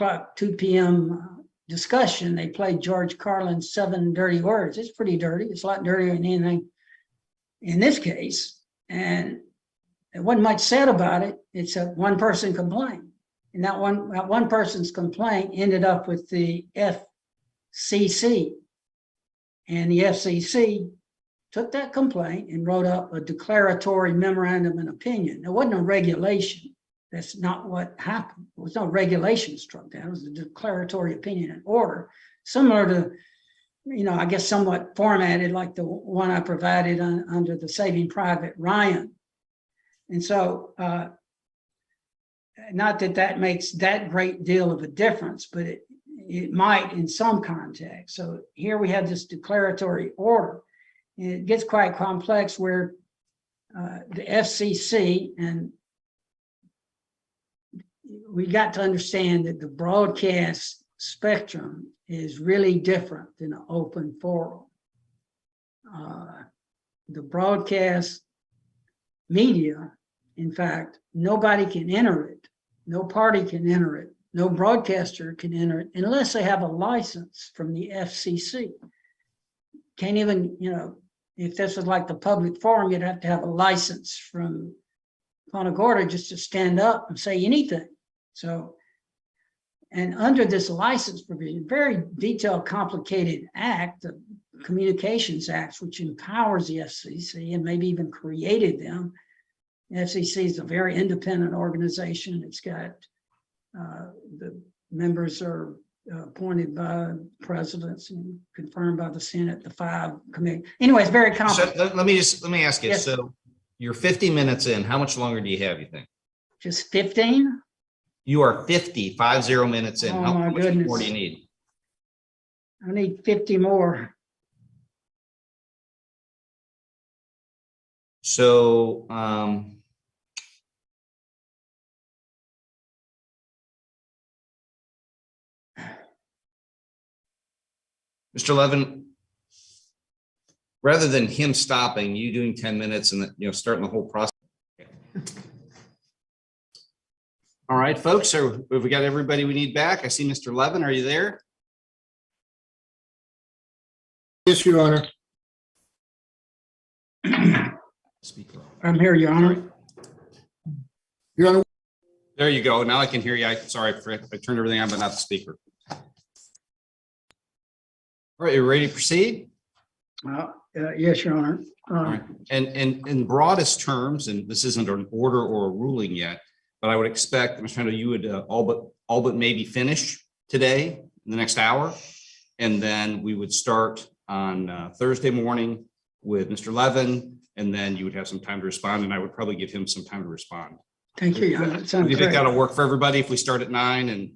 p.m. discussion, they played George Carlin's 7 Dirty Words. It's pretty dirty. It's a lot dirtier than anything in this case. And there wasn't much said about it. It's a one person complaint. And that one person's complaint ended up with the FCC. And the FCC took that complaint and wrote up a declaratory memorandum and opinion. There wasn't a regulation. That's not what happened. There was no regulation struck down. It was a declaratory opinion and order, similar to, I guess somewhat formatted like the one I provided under the Saving Private Ryan. And so, not that makes that great deal of a difference, but it might in some context. So here we have this declaratory order. And it gets quite complex where the FCC, and we got to understand that the broadcast spectrum is really different than an open forum. The broadcast media, in fact, nobody can enter it. No party can enter it. No broadcaster can enter it unless they have a license from the FCC. Can't even, if this was like the public forum, you'd have to have a license from Punta Gorda just to stand up and say anything. So, and under this license provision, very detailed, complicated act, the Communications Act, which empowers the FCC and maybe even created them. The FCC is a very independent organization. It's got the members are appointed by presidents and confirmed by the Senate, the 5 committee. Anyway, it's very complicated. So let me ask you. Yes. So you're 50 minutes in. How much longer do you have, you think? Just 15? You are 50 minutes in. Oh, How my much goodness. more do you need? I need 50 more. So, Mr. Levin, rather than him stopping, you doing 10 minutes and then, starting the whole process. All right, folks, so have we got everybody we need back? I see Mr. Levin. Are you there? Yes, Your Honor. Speaker. I'm here, Your Honor. Your Honor, There you go. Now I can hear you. Sorry, I turned everything on, but not the speaker. All right, you ready to proceed? Yes, Your Honor. All right. And in broadest terms, and this isn't an order or a ruling yet, but I would expect, Mr. Handel, you would all but maybe finish today in the next hour. And then we would start on Thursday morning with Mr. Levin, and then you would have some time to respond, and I would probably give him some time to respond. Thank you, Your Honor. That Do sounds you think great. that'll work for everybody if we start at 9 and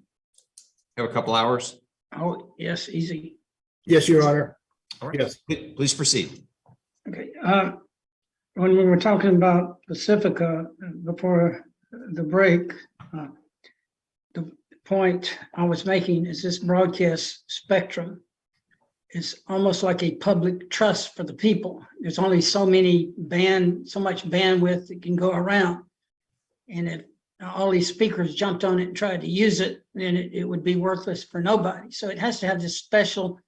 have a couple hours? Oh, yes, easy. yes, Your Honor. All right. Yes. Please proceed. Okay. When we were talking about Pacifica before the break, the point I was making is this broadcast spectrum is almost like a public trust for the people. There's only so much bandwidth that can go around. And if all these speakers jumped on it and tried to use it, then it would be worthless for nobody. So it has to have this special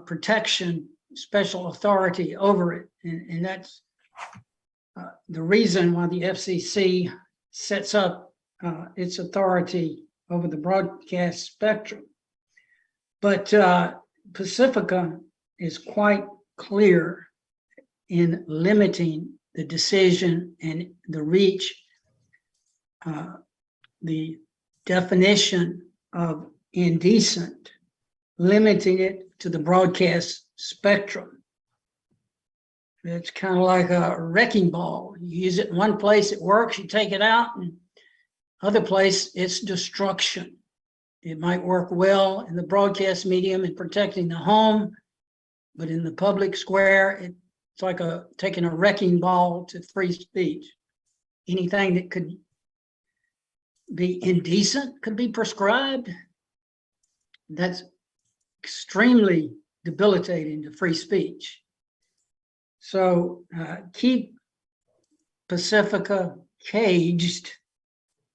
protection, special authority over it. And that's the reason why the FCC sets up its authority over the broadcast spectrum. But Pacifica is quite clear in limiting the decision and the reach, the definition of indecent, limiting it to the broadcast spectrum. It's kind of like a wrecking ball. You use it in one place, it works, you take it out, and other place, it's destruction. It might work well in the broadcast medium in protecting the home, but in the public square, it's like taking a wrecking ball to free speech. Anything that could be indecent could be prescribed. That's extremely debilitating to free speech. So keep Pacifica caged.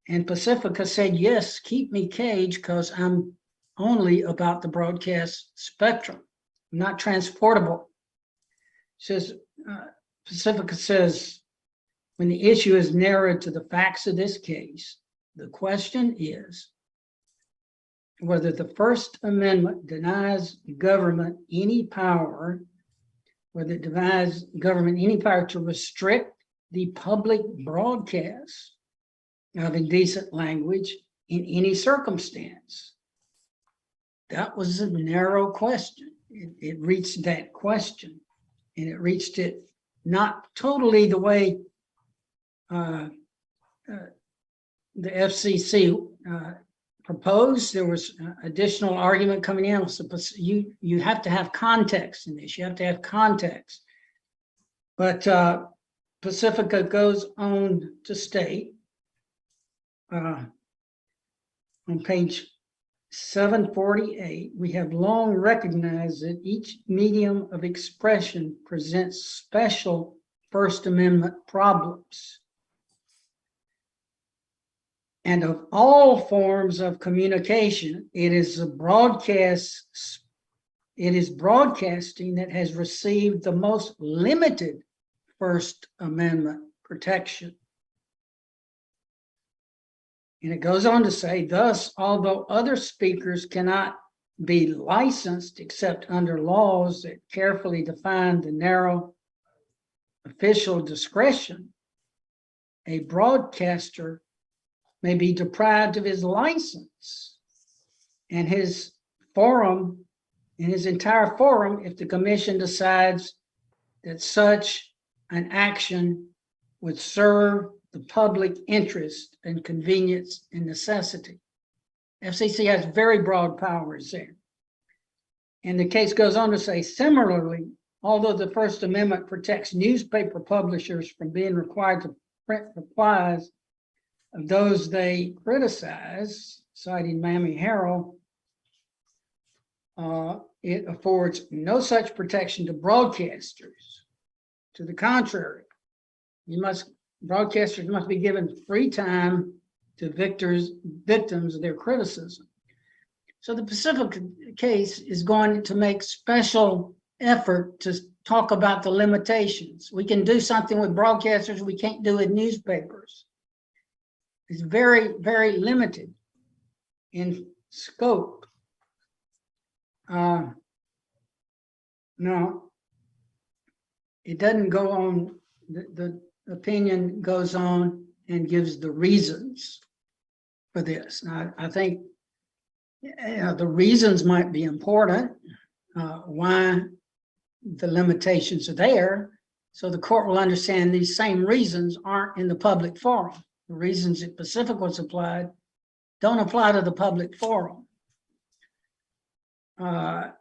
And Pacifica said, yes, keep me caged because I'm only about the broadcast spectrum, I'm not transportable. Says Pacifica says, when the issue is narrowed to the facts of this case, the question is whether the First Amendment denies government any power, whether it denies government any power to restrict the public broadcast of indecent language in any circumstance. That was a narrow question. It reached that question, and it reached it not totally the way the FCC proposed. There was additional argument coming in. So you have to have context in this. You have to have context. But Pacifica goes on to state on page 748, we have long recognized that each medium of expression presents special First Amendment problems. And of all forms of communication, it is broadcasting that has received the most limited First Amendment protection. And it goes on to say, thus, although other speakers cannot be licensed except under laws that carefully define the narrow official discretion, a broadcaster may be deprived of his license and his forum, and his entire forum, if the commission decides that such an action would serve the public interest and convenience and necessity. FCC has very broad powers there. And the case goes on to say, similarly, although the First Amendment protects newspaper publishers from being required to print replies of those they criticize, citing Mammy Harrell, it affords no such protection to broadcasters. To the contrary, broadcasters must be given free time to victims of their criticism. So the Pacific case is going to make special effort to talk about the limitations. We can do something with broadcasters we can't do with newspapers. It's very, very limited in scope. No, it doesn't go on, the opinion goes on and gives the reasons for this. Now, I think the reasons might be important, why the limitations are there, so the court will understand these same reasons aren't in the public forum. The reasons that Pacific was applied don't apply to the public forum.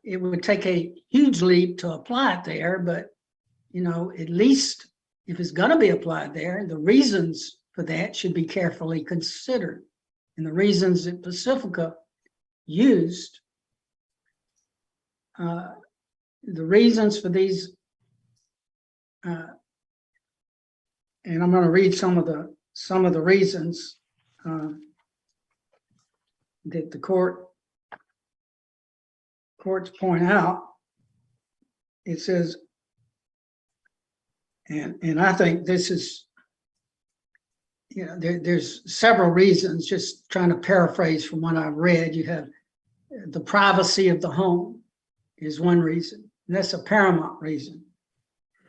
It would take a huge leap to apply it there, but at least if it's going to be applied there, the reasons for that should be carefully considered. And the reasons that Pacifica used, the reasons for these, and I'm going to read some of the reasons that the courts point out. It says, and I think this is, there's several reasons, just trying to paraphrase from what I've read. You have the privacy of the home is one reason. And that's a paramount reason.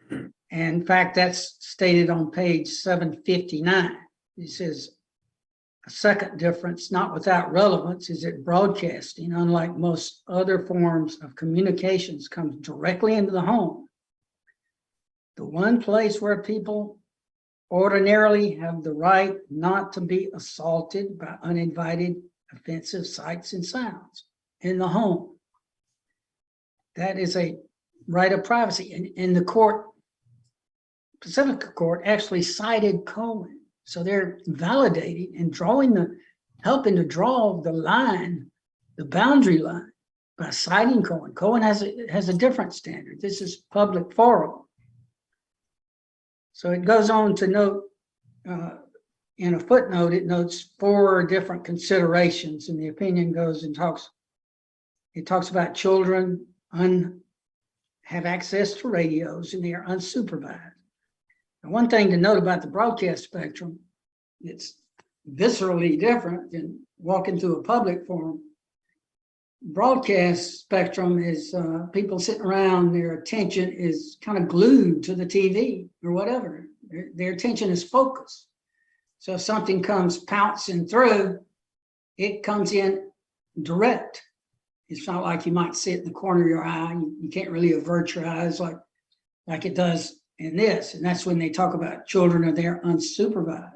And in fact, that's stated on page 759. It says, a second difference, not without relevance, is that broadcasting, unlike most other forms of communications, comes directly into the home. The one place where people ordinarily have the right not to be assaulted by uninvited offensive sights and sounds, in the home. That is a right of privacy. And the court, Pacific Court, actually cited Cohen. So they're validating and helping to draw the line, the boundary line, by citing Cohen. Cohen has a different standard. This is public forum. So it goes on to note, in a footnote, it notes 4 different considerations, and the opinion goes and talks about children have access to radios and they are unsupervised. And one thing to note about the broadcast spectrum, it's viscerally different than walking through a public forum. Broadcast spectrum is people sitting around, their attention is kind of glued to the TV or whatever. Their attention is focused. So if something comes pouncing through, it comes in direct. It's not like you might see it in the corner of your eye. You can't really avert your eyes like it does in this. And that's when they talk about children are there unsupervised.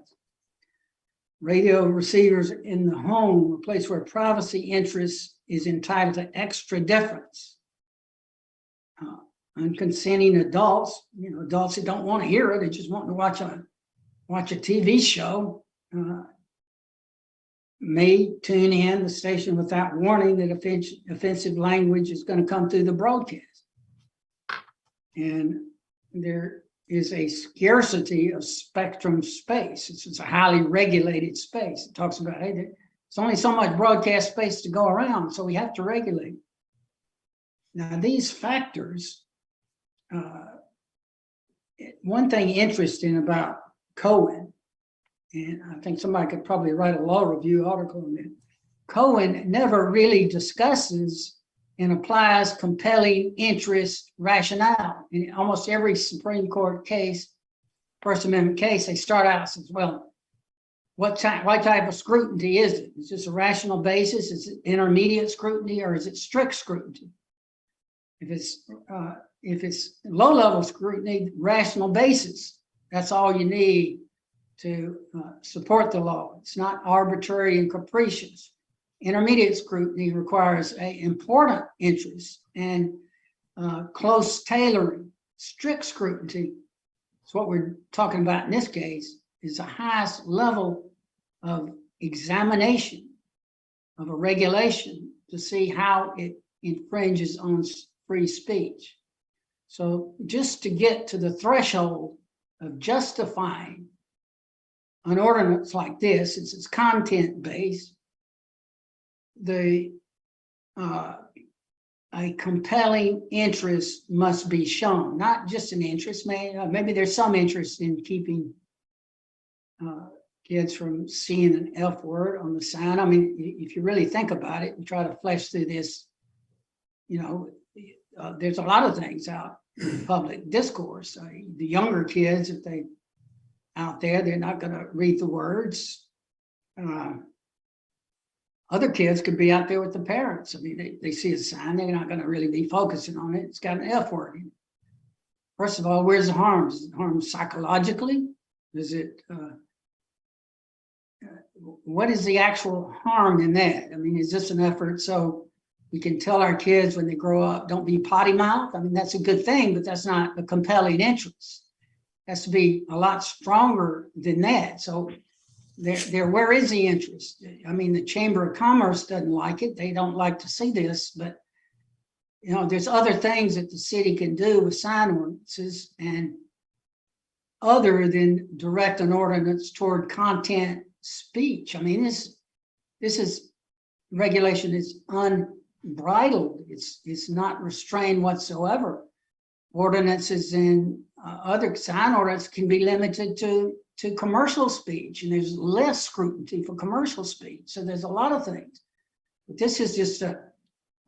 Radio receivers in the home, a place where privacy interest is entitled to extra deference. Unconsenting adults, adults that don't want to hear it, they just want to watch a TV show, may tune in the station without warning that offensive language is going to come through the broadcast. And there is a scarcity of spectrum space. It's a highly regulated space. It talks about, hey, there's only so much broadcast space to go around, so we have to regulate. Now, these factors, one thing interesting about Cohen, and I think somebody could probably write a law review article on it, Cohen never really discusses and applies compelling interest rationale. In almost every Supreme Court case, First Amendment case, they start out and says, well, what type of scrutiny is it? Is this a rational basis? Is it intermediate scrutiny, or is it strict scrutiny? If it's low-level scrutiny, rational basis, that's all you need to support the law. It's not arbitrary and capricious. intermediate scrutiny requires a important interest and close tailoring. Strict scrutiny is what we're talking about in this case, is the highest level of examination of a regulation to see how it infringes on free speech. So just to get to the threshold of justifying an ordinance like this, since it's content-based, a compelling interest must be shown, not just an interest. Maybe there's some interest in keeping kids from seeing an F word on the sign. I mean, if you really think about it and try to flesh through this, you know, there's a lot of things out in public discourse. The younger kids, if they out there, they're not going to read the words. Other kids could be out there with the parents. I mean, they see a sign, they're not going to really be focusing on it. It's got an F word in it. First of all, where's the harm? Is it harm psychologically? Is it, what is the actual harm in that? I mean, is this an effort so we can tell our kids when they grow up, don't be potty mouth? I mean, that's a good thing, but that's not a compelling interest. It has to be a lot stronger than that. So where is the interest? I mean, the Chamber of Commerce doesn't like it. They don't like to see this, but you know, there's other things that the city can do with sign ordinances and other than direct an ordinance toward content speech. I mean, this is regulation is unbridled. It's not restrained whatsoever. Ordinances and other sign ordinances can be limited to commercial speech, and there's less scrutiny for commercial speech. So there's a lot of things, but this is just a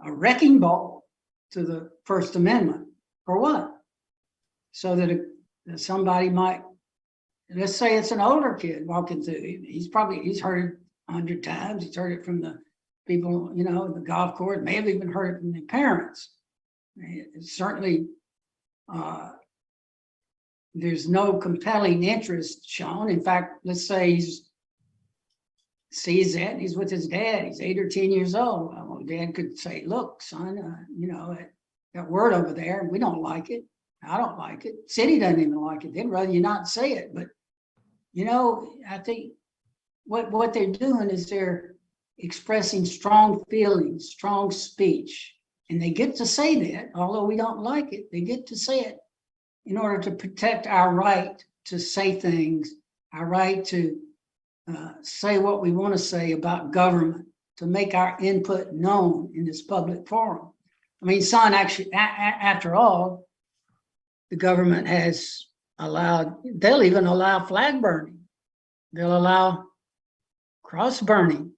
wrecking ball to the First Amendment. For what? So that somebody might, let's say it's an older kid walking through, he's heard it 100 times. He's heard it from the people, you know, the golf course, may have even heard it from their parents. It's certainly, there's no compelling interest shown. In fact, let's say he sees that and he's with his dad. He's 8 or 10 years old. Well, dad could say, look, son, you know, that word over there, we don't like it. I don't like it. City doesn't even like it. They'd rather you not say it. But, you know, I think what they're doing is they're expressing strong feelings, strong speech. And they get to say that, although we don't like it, they get to say it in order to protect our right to say things, our right to say what we want to say about government, to make our input known in this public forum. I mean, son, actually, after all, the government has allowed, they'll even allow flag burning. They'll allow cross burning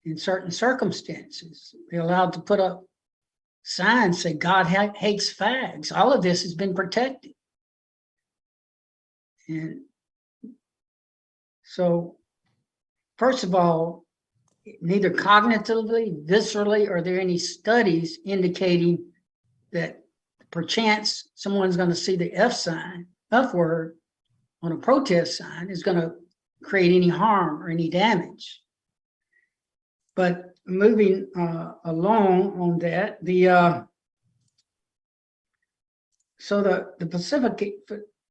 in certain circumstances. They're allowed to put up signs say God hates fags. All of this has been protected. And so, first of all, neither cognitively, viscerally, are there any studies indicating that perchance someone's going to see the F word on a protest sign is going to create any harm or any damage. But moving along on that, so the Pacific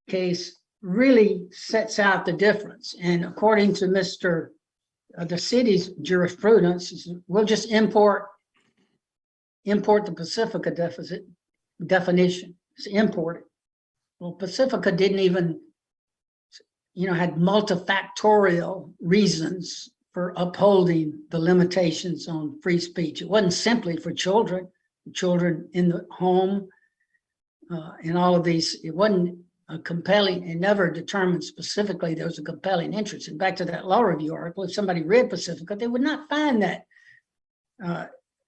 case really sets out the difference. And according to the city's jurisprudence, we'll just import the Pacifica definition. It's imported. Well, Pacifica didn't even, you know, had multifactorial reasons for upholding the limitations on free speech. It wasn't simply for children in the home, and all of these. It wasn't a compelling, it never determined specifically there was a compelling interest. And back to that law review article, if somebody read Pacifica, they would not find that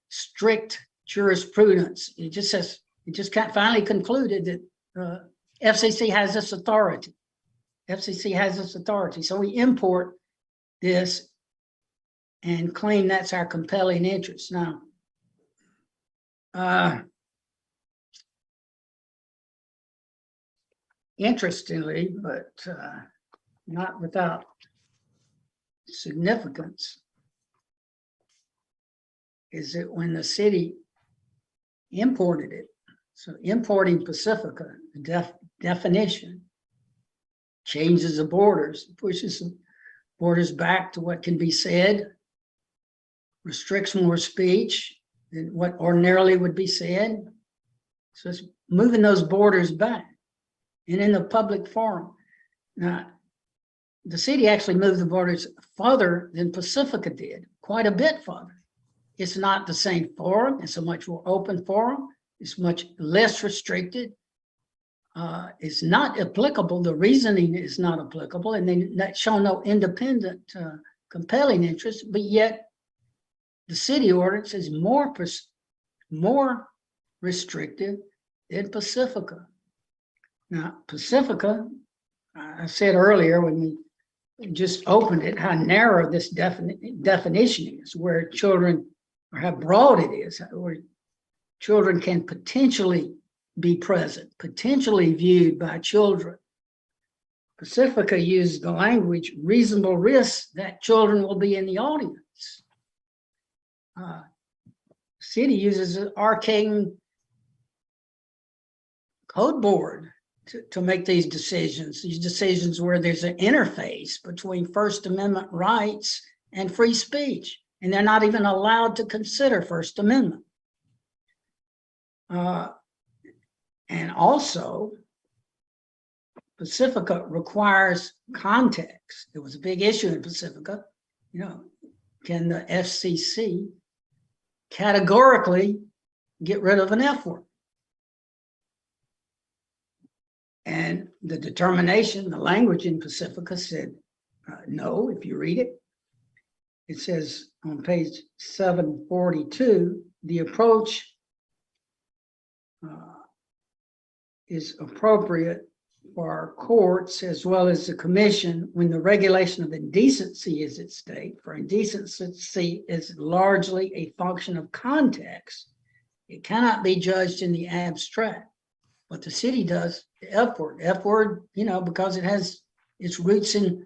strict jurisprudence. It just says, it just finally concluded that FCC has this authority. FCC has this authority. So we import this and claim that's our compelling interest. Now, interestingly, but not without significance, is that when the city imported it, so importing Pacifica, the definition changes the borders, pushes the borders back to what can be said, restricts more speech than what ordinarily would be said. So it's moving those borders back. And in the public forum, now, the city actually moved the borders farther than Pacifica did, quite a bit farther. It's not the same forum. It's a much more open forum. It's much less restricted. It's not applicable. The reasoning is not applicable, and they show no independent, compelling interest, but yet the city ordinance is more restrictive than Pacifica. Now, Pacifica, I said earlier when we just opened it, how narrow this definition is, where children, or how broad it is, where children can potentially be present, potentially viewed by children. Pacifica uses the language reasonable risk that children will be in the audience. City uses an arcane code board to make these decisions where there's an interface between First Amendment rights and free speech, and they're not even allowed to consider First Amendment. And also, Pacifica requires context. There was a big issue in Pacifica. You know, can the FCC categorically get rid of an F word? And the determination, the language in Pacifica said no. If you read it, it says on page 742, the approach is appropriate for our courts as well as the commission when the regulation of indecency is at stake. For indecency is largely a function of context. It cannot be judged in the abstract. What the city does, the F word, you know, because it has its roots in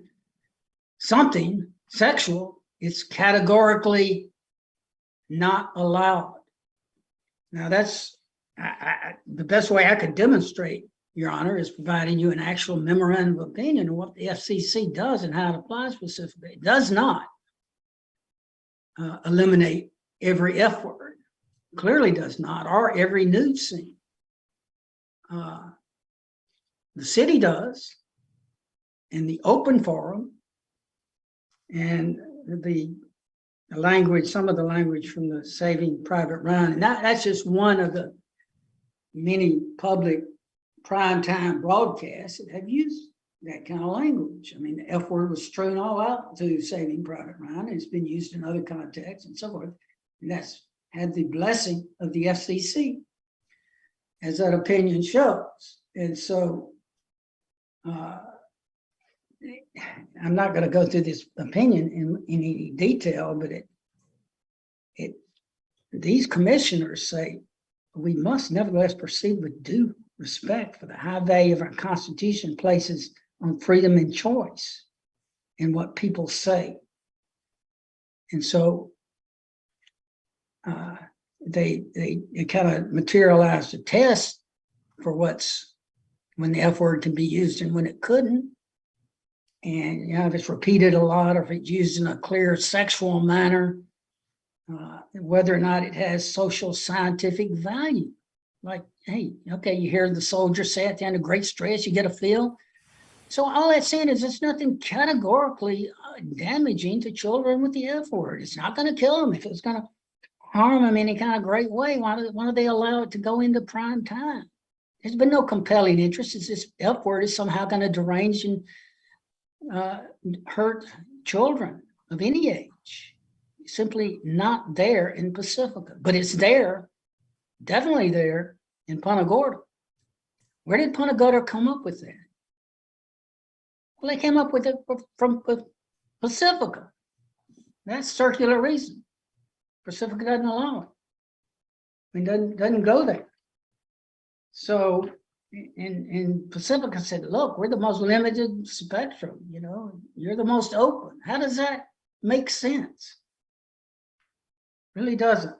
something sexual, it's categorically not allowed. Now that's, the best way I could demonstrate, Your Honor, is providing you an actual memorandum of opinion of what the FCC does and how it applies specifically. It does not eliminate every F word, clearly does not, or every nude scene. The city does in the open forum, and the language, some of the language from the Saving Private Ryan, and that's just one of the many public primetime broadcasts that have used that kind of language. I mean, the F word was strewn all out to Saving Private Ryan. It's been used in other contexts and so forth. And that's had the blessing of the FCC, as that opinion shows. And so I'm not going to go through this opinion in any detail, but these commissioners say we must nevertheless proceed with due respect for the high value of our Constitution places on freedom and choice in what people say. And so they kind of materialized a test for when the F word can be used and when it couldn't. And, you know, if it's repeated a lot, or if it's used in a clear sexual manner, whether or not it has social scientific value. Like, hey, okay, you hear the soldier say at the end of great stress, you get a feel. So all that's saying is it's nothing categorically damaging to children with the F word. It's not going to kill them. If it's going to harm them in any kind of great way, why do they allow it to go into prime time? There's been no compelling interest. It's this F word is somehow going to derange and hurt children of any age. Simply not there in Pacifica, but it's there, definitely there in Punta Gorda. Where did Punta Gorda come up with that? Well, they came up with it from Pacifica. That's circular reason. Pacifica doesn't allow it. I mean, doesn't go there. So in Pacifica said, look, we're the most limited spectrum, you know, you're the most open. How does that make sense? Really doesn't.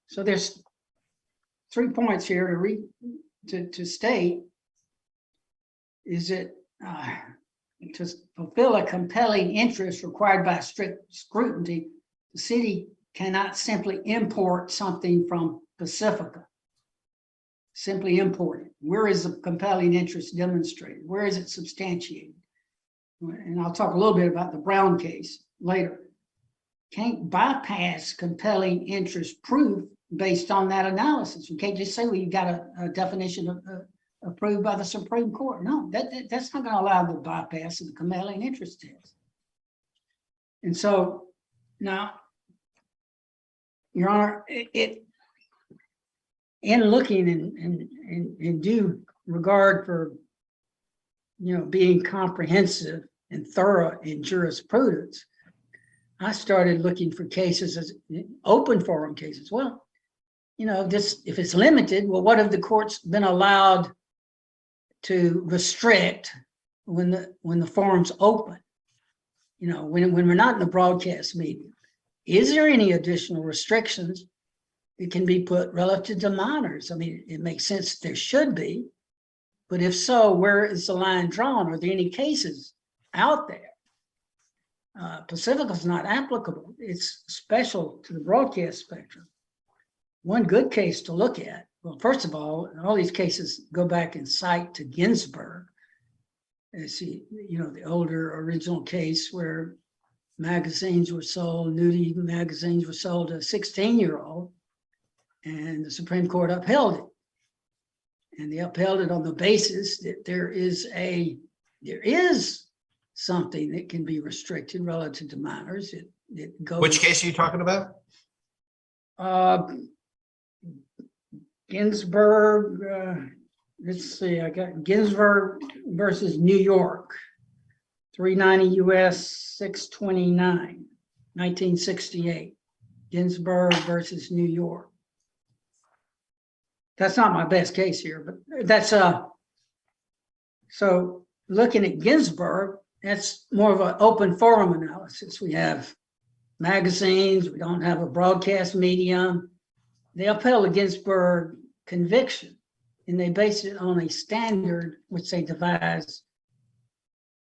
So there's 3 points here to state. Is it to fulfill a compelling interest required by strict scrutiny, the city cannot simply import something from Pacifica. Simply import it. Where is the compelling interest demonstrated? Where is it substantiated? And I'll talk a little bit about the Brown case later. Can't bypass compelling interest proof based on that analysis. You can't just say, well, you got a definition approved by the Supreme Court. No, that's not going to allow the bypass of the compelling interest test. And so now, Your Honor, in looking in due regard for, being comprehensive and thorough in jurisprudence, I started looking for cases as open forum cases. Well, if it's limited, well, what have the courts been allowed to restrict when the forum's open? When we're not in the broadcast medium, is there any additional restrictions that can be put relative to minors? I mean, it makes sense there should be, but if so, where is the line drawn? Are there any cases out there? Pacifica is not applicable. It's special to the broadcast spectrum. One good case to look at, well, first of all these cases go back and cite to Ginsburg. See, the older original case where magazines were sold, nudity magazines were sold to a 16-year-old, and the Supreme Court upheld it. And they upheld it on the basis that there is something that can be restricted relative to minors. It goes. Which case are you talking about? Ginsburg. Let's see. I got Ginsburg versus New York, 390 U.S. 629, 1968. Ginsburg versus New York. That's not my best case here, but that's so looking at Ginsburg, that's more of an open forum analysis. We have magazines, we don't have a broadcast medium. They upheld the Ginsburg conviction, and they based it on a standard which they devised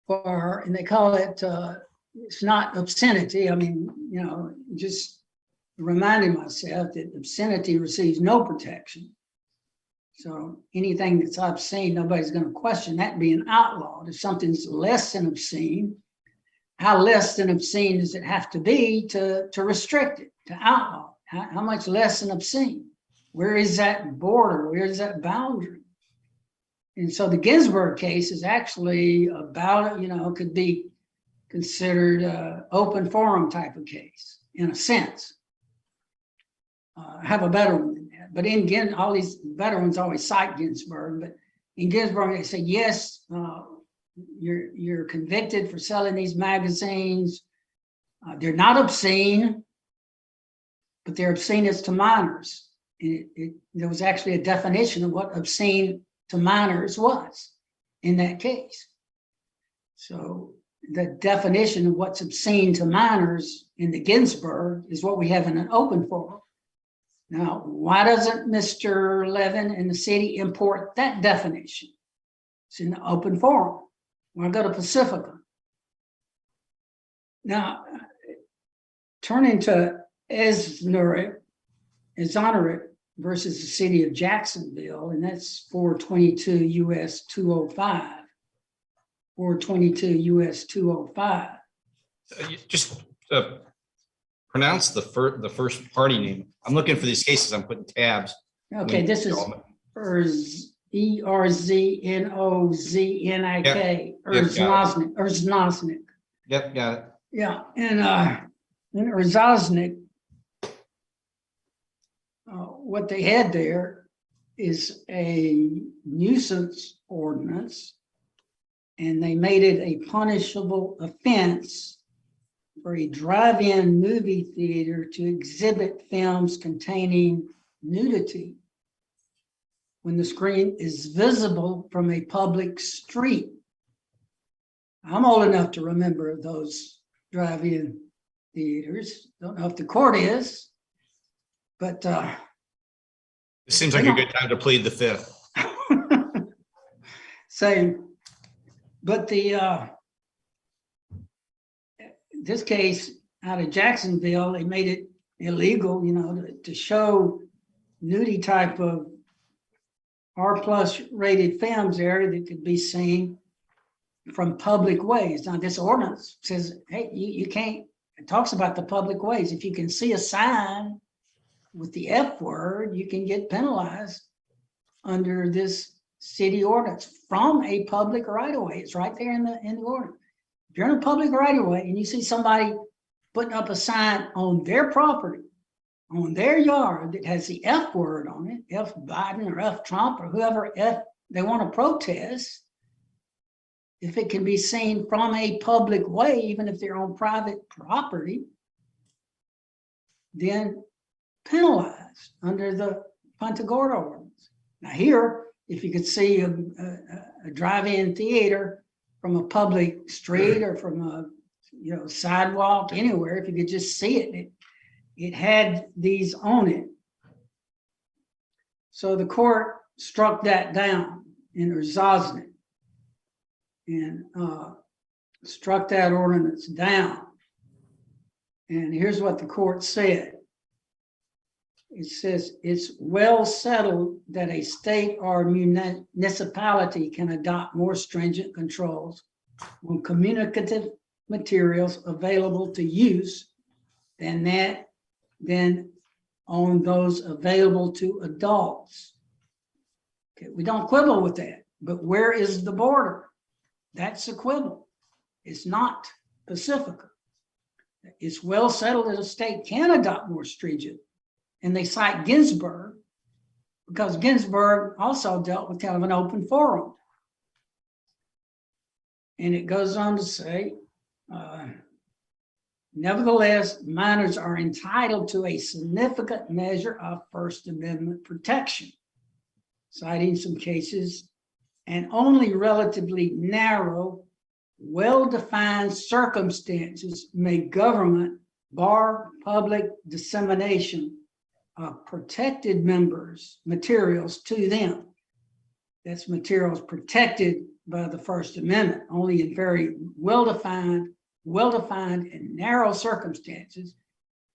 for, and they call it, it's not obscenity. I mean, just reminding myself that obscenity receives no protection. So anything that's obscene, nobody's going to question that being outlawed. If something's less than obscene, how less than obscene does it have to be to restrict it, to outlaw? How much less than obscene? Where is that border? Where is that boundary? And so the Ginsburg case is actually about, could be considered an open forum type of case in a sense. I have a better one than that. But in all these better ones always cite Ginsburg, but in Ginsburg they say, yes, you're convicted for selling these magazines. They're not obscene, but they're obscene as to minors. There was actually a definition of what obscene to minors was in that case. So the definition of what's obscene to minors in the Ginsburg is what we have in an open forum. Now, why doesn't Mr. Levin and the city import that definition? It's in the open forum. When I go to Pacifica. Now, turning to Esneret versus the city of Jacksonville, and that's 422 U.S. 205. 422 U.S. 205. Just pronounce the first party name. I'm looking for these cases. I'm putting tabs. Okay, this is Erznozik. Erznozik. Yep, got it. Yeah, and in Erznozik, what they had there is a nuisance ordinance, and they made it a punishable offense for a drive-in movie theater to exhibit films containing nudity when the screen is visible from a public street. I'm old enough to remember those drive-in theaters. Don't know if the court is. But It seems like a good time to plead the fifth. so, but this case out of Jacksonville, they made it illegal, you know, to show nudie type of R+ rated films there that could be seen from public ways. Now, this ordinance says, hey, you can't, it talks about the public ways. If you can see a sign with the F word, you can get penalized under this city ordinance from a public right of way. It's right there in the ordinance. If you're in a public right of way and you see somebody putting up a sign on their property, on their yard that has the F word on it, F Biden or F Trump or whoever F they want to protest, if it can be seen from a public way, even if they're on private property, then penalized under the Punta Gorda ordinance. Now here, if you could see a drive-in theater from a public street or from a sidewalk anywhere, if you could just see it, it had these on it. So the court struck that down in Zosnick and struck that ordinance down. And here's what the court said. It says, it's well settled that a state or municipality can adopt more stringent controls on communicative materials available to use than on those available to adults. Okay, we don't quibble with that, but where is the border? That's a quibble. It's not Pacifica. It's well settled that a state can adopt more stringent. And they cite Ginsburg because Ginsburg also dealt with kind of an open forum. And it goes on to say, nevertheless, minors are entitled to a significant measure of First Amendment protection, citing some cases, and only relatively narrow, well-defined circumstances may government bar public dissemination of protected materials to them. That's materials protected by the First Amendment. Only in very well-defined and narrow circumstances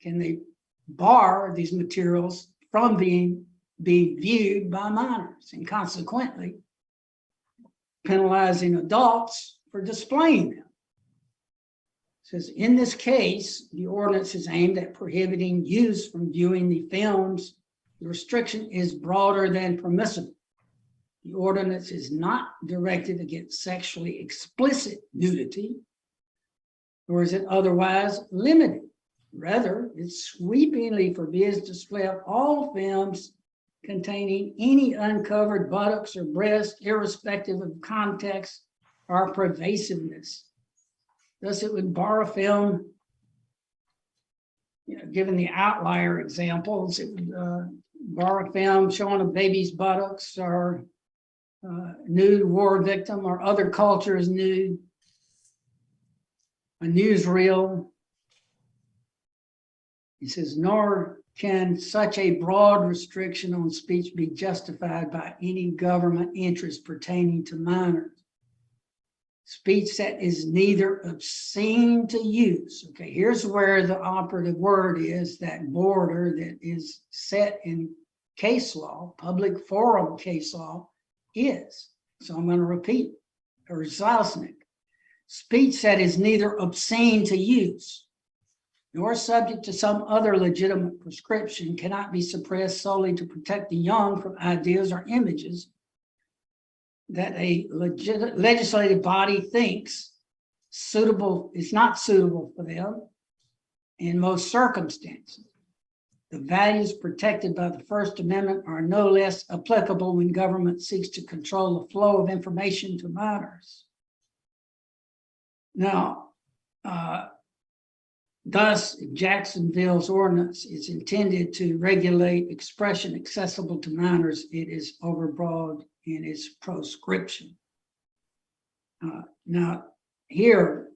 can they bar these materials from being viewed by minors, and consequently penalizing adults for displaying them. It says, in this case, the ordinance is aimed at prohibiting use from viewing the films. The restriction is broader than permissible. The ordinance is not directed against sexually explicit nudity, nor is it otherwise limited. Rather, it sweepingly forbids display of all films containing any uncovered buttocks or breasts, irrespective of context or pervasiveness. Thus, it would bar a film, given the outlier examples, it would bar a film showing a baby's buttocks or nude war victim or other cultures nude, a newsreel. He says, nor can such a broad restriction on speech be justified by any government interest pertaining to minors. Speech that is neither obscene to use. Okay, here's where the operative word is, that border that is set in case law, public forum case law is. So I'm going to repeat, or Zosnick. Speech that is neither obscene to use, nor subject to some other legitimate prescription cannot be suppressed solely to protect the young from ideas or images that a legislative body thinks suitable, is not suitable for them in most circumstances. The values protected by the First Amendment are no less applicable when government seeks to control the flow of information to minors. Now, thus, Jacksonville's ordinance is intended to regulate expression accessible to minors. It is overbroad in its proscription. Now, here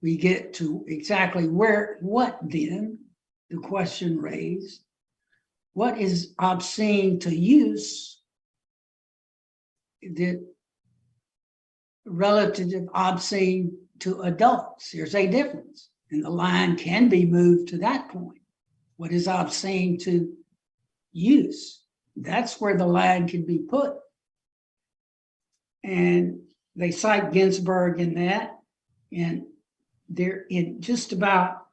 we get to exactly what then the question raised. what is obscene to use that relative obscene to adults. There's a difference, and the line can be moved to that point. What is obscene to use? That's where the line can be put. And they cite Ginsburg in that, and they're in just about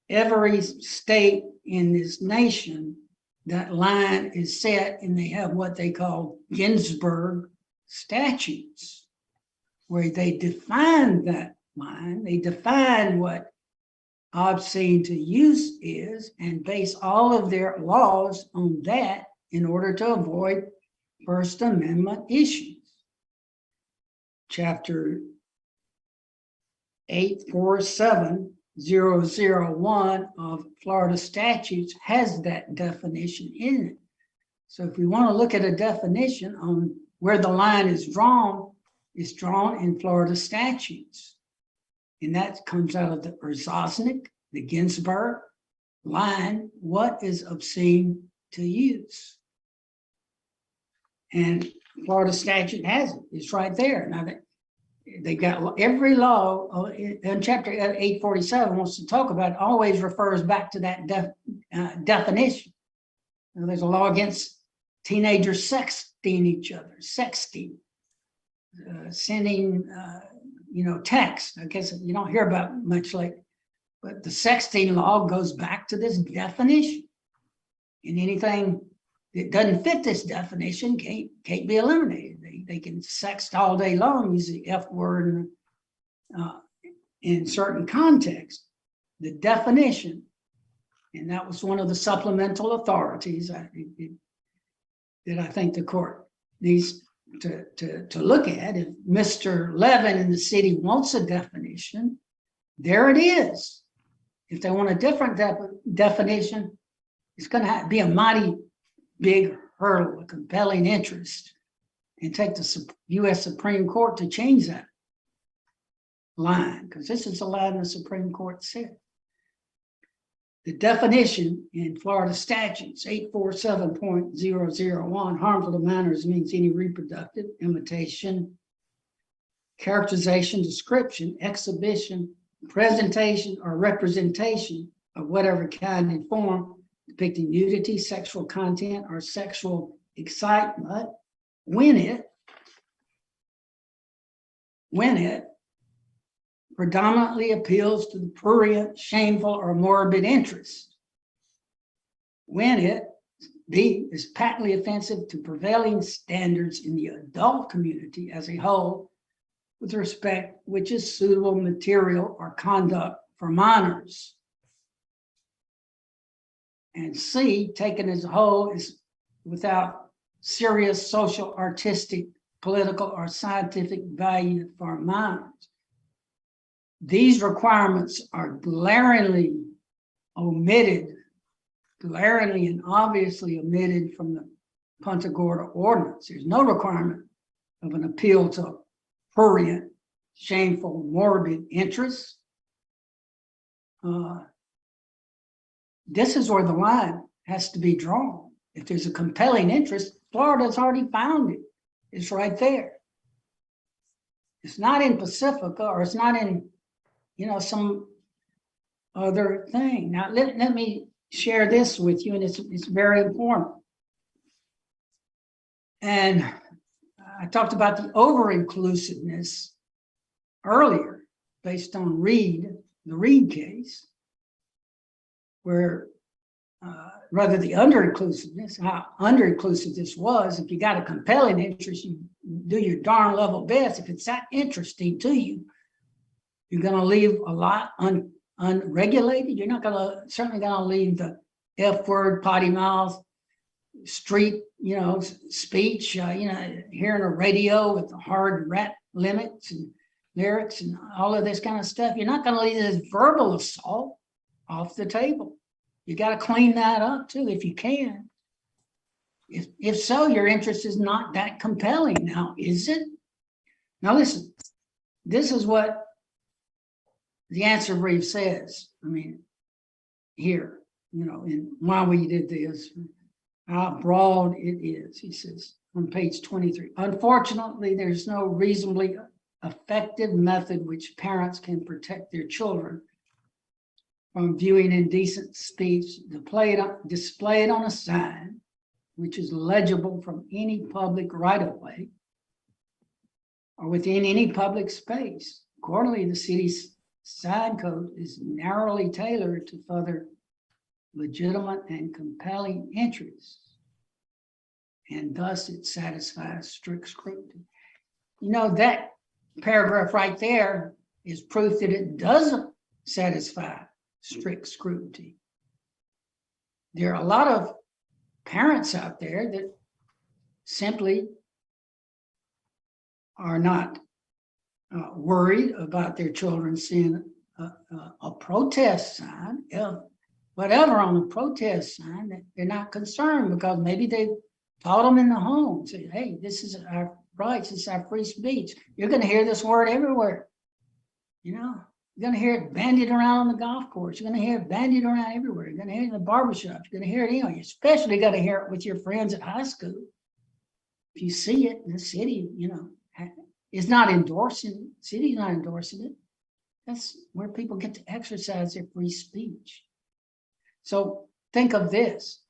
every state in this nation, that line is set, and they have what they call Ginsburg statutes, where they define that line, they define what obscene to use is, and base all of their laws on that in order to avoid First Amendment issues. Chapter 847001 of Florida statutes has that definition in it. So if we want to look at a definition on where the line is drawn, it's drawn in Florida statutes. And that comes out of the Erzosnik, the Ginsburg line. What is obscene to use? And Florida statute has it. It's right there. Now, they got every law in chapter 847 wants to talk about, always refers back to that definition. Now, there's a law against teenagers sexting each other, sending, text. I guess you don't hear about much lately, but the sexting law goes back to this definition. And anything that doesn't fit this definition can't be eliminated. They can sext all day long, use the F word in certain contexts. The definition, and that was one of the supplemental authorities that I think the court needs to look at. If Mr. Levin in the city wants a definition, there it is. If they want a different definition, it's going to be a mighty big hurdle, a compelling interest, and take the U.S. Supreme Court to change that line, because this is the line the Supreme Court said. The definition in Florida statutes 847.001, harmful to minors means any reproductive, imitation, characterization, description, exhibition, presentation, or representation of whatever kind and form depicting nudity, sexual content, or sexual excitement when it predominantly appeals to the prurient, shameful, or morbid interest. When it, B, is patently offensive to prevailing standards in the adult community as a whole, with respect which is suitable material or conduct for minors. And C, taken as a whole, is without serious social, artistic, political, or scientific value for minors. These requirements are glaringly omitted, glaringly and obviously omitted from the Punta Gorda ordinance. There's no requirement of an appeal to prurient, shameful, morbid interests. This is where the line has to be drawn. If there's a compelling interest, Florida's already found it. It's right there. It's not in Pacifica, or it's not in, some other thing. Now, let me share this with you, and it's very important. And I talked about the over-inclusiveness earlier, based on the Reed case, where rather the under-inclusiveness, how under-inclusive this was. If you got a compelling interest, you do your darn level best. If it's that interesting to you, you're going to leave a lot unregulated. You're not certainly going to leave the F word, potty mouth, street, speech, hearing a radio with the hard rap limits and lyrics and all of this kind of stuff. You're not going to leave this verbal assault off the table. You got to clean that up too, if you can. If so, your interest is not that compelling. Now, is it? Now, listen, this is what the answer brief says. I mean, here, and why we did this. how broad it is. He says on page 23, unfortunately, there's no reasonably effective method which parents can protect their children from viewing indecent speech displayed on a sign, which is legible from any public right-of-way or within any public space. Accordingly, the city's sign code is narrowly tailored to further legitimate and compelling interests, and thus it satisfies strict scrutiny. You know, that paragraph right there is proof that it doesn't satisfy strict scrutiny. There are a lot of parents out there that simply are not worried about their children seeing a protest sign, whatever on a protest sign, that they're not concerned because maybe they taught them in the home, say, hey, this is our rights, this is our free speech. You're going to hear this word everywhere. You know, you're going to hear it bandied around on the golf course. You're going to hear it bandied around everywhere. You're going to hear it in the barbershop. You're going to hear it, you know, you especially got to hear it with your friends at high school. If you see it in the city, you know, it's not endorsing, the city's not endorsing it. That's where people get to exercise their free speech. So think of this,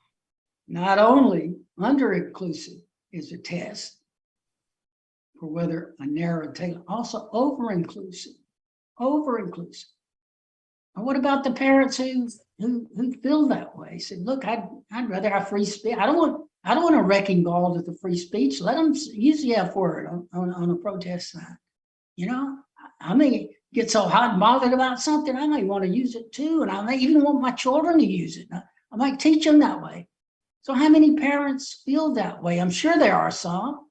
not only under-inclusive is a test for whether a narrow tailor, also over-inclusive. Over-inclusive. And what about the parents who feel that way? Say, look, I'd rather have free speech. I don't want a wrecking ball to the free speech. Let them use the F word on a protest sign. You know, I may get so hot and bothered about something, I may want to use it too. And I may even want my children to use it. I might teach them that way. So how many parents feel that way? I'm sure there are some.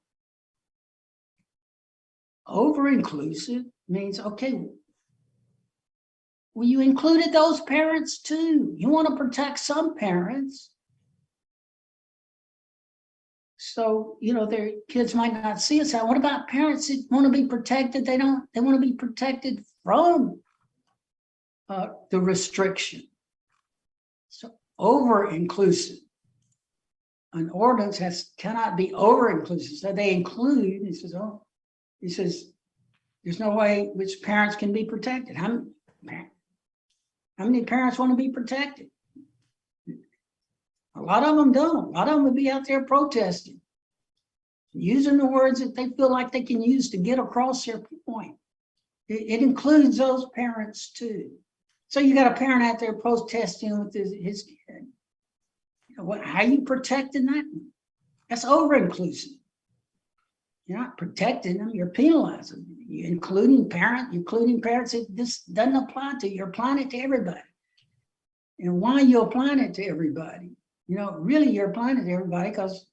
Over-inclusive means, okay, well, you included those parents too. You want to protect some parents. So, you know, their kids might not see us. What about parents that want to be protected? They want to be protected from the restriction. So over-inclusive. An ordinance cannot be over-inclusive. So they include, he says, there's no way which parents can be protected. How many parents want to be protected? A lot of them don't. A lot of them would be out there protesting, using the words that they feel like they can use to get across their point. It includes those parents too. So you got a parent out there protesting with his kid. You know, how are you protecting that? That's over-inclusive. You're not protecting them, you're penalizing them. You're including parents that this doesn't apply to. You're applying it to everybody. And why are you applying it to everybody? You know, really you're applying it to everybody because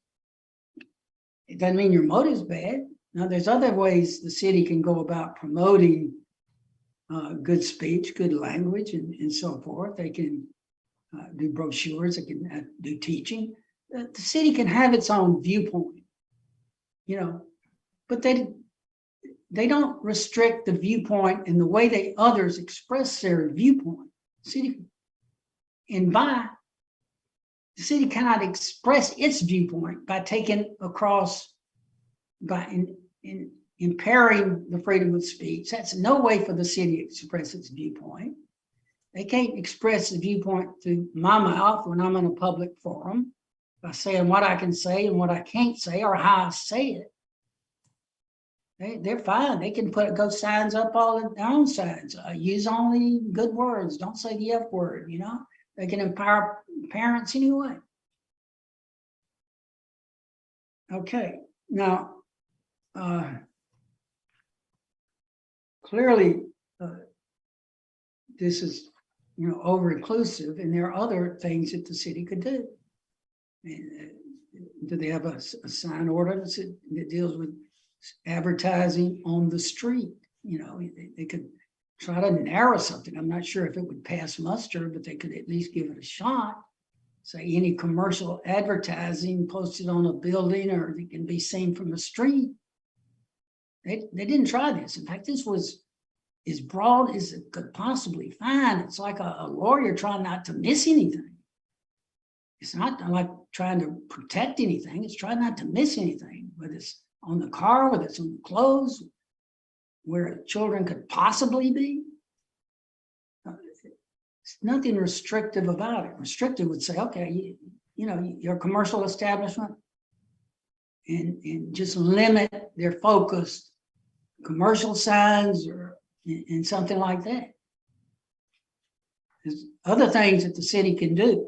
it doesn't mean your motive's bad. Now there's other ways the city can go about promoting good speech, good language, and so forth. They can do brochures, they can do teaching. The city can have its own viewpoint, you know, but they don't restrict the viewpoint in the way others express their viewpoint. The city cannot express its viewpoint by taking across, by impairing the freedom of speech. That's no way for the city to express its viewpoint. They can't express the viewpoint through my mouth when I'm in a public forum by saying what I can say and what I can't say or how I say it. They're fine. They can go signs up all their own signs. Use only good words. Don't say the F word, you know. They can empower parents anyway. Okay, now, clearly, this is, you know, over-inclusive, and there are other things that the city could do. And, do they have a sign ordinance that deals with advertising on the street? You know, they could try to narrow something. I'm not sure if it would pass muster, but they could at least give it a shot. Say any commercial advertising posted on a building or it can be seen from the street. They didn't try this. In fact, this was as broad as it could possibly find. It's like a lawyer trying not to miss anything. it's not like trying to protect anything. It's trying not to miss anything, whether it's on the car, whether it's on the clothes, where children could possibly be. It's nothing restrictive about it. Restrictive would say, okay, you know, your commercial establishment, and just limit their focus, commercial signs or and something like that. There's other things that the city can do.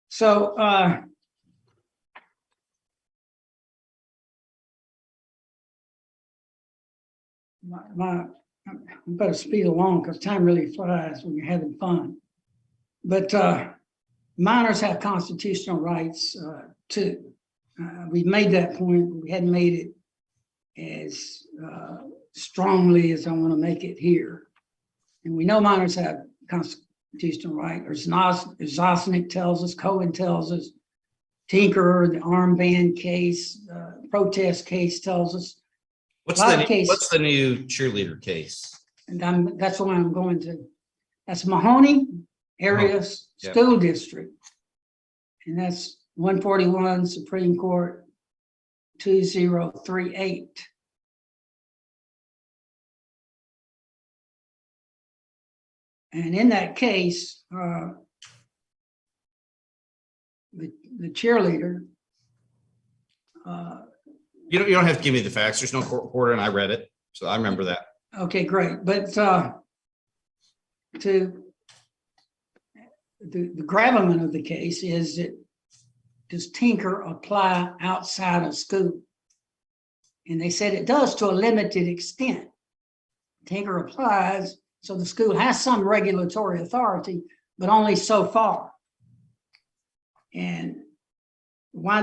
So I better speed along because time really flies when you're having fun. But minors have constitutional rights too. We've made that point, but we hadn't made it as strongly as I want to make it here. And we know minors have constitutional right. Or Zosnick tells us, Cohen tells us, Tinker, the armband case, protest case tells us. What's the new cheerleader case? And that's what I'm going to. That's Mahoney Area School District. And that's 141 Supreme Court 2038. And in that case, the cheerleader. You don't have to give me the facts. There's no court order, and I read it, so I remember that. Okay, great. But the gravamen of the case is that does Tinker apply outside of school? And they said it does to a limited extent. Tinker applies, so the school has some regulatory authority, but only so far. And why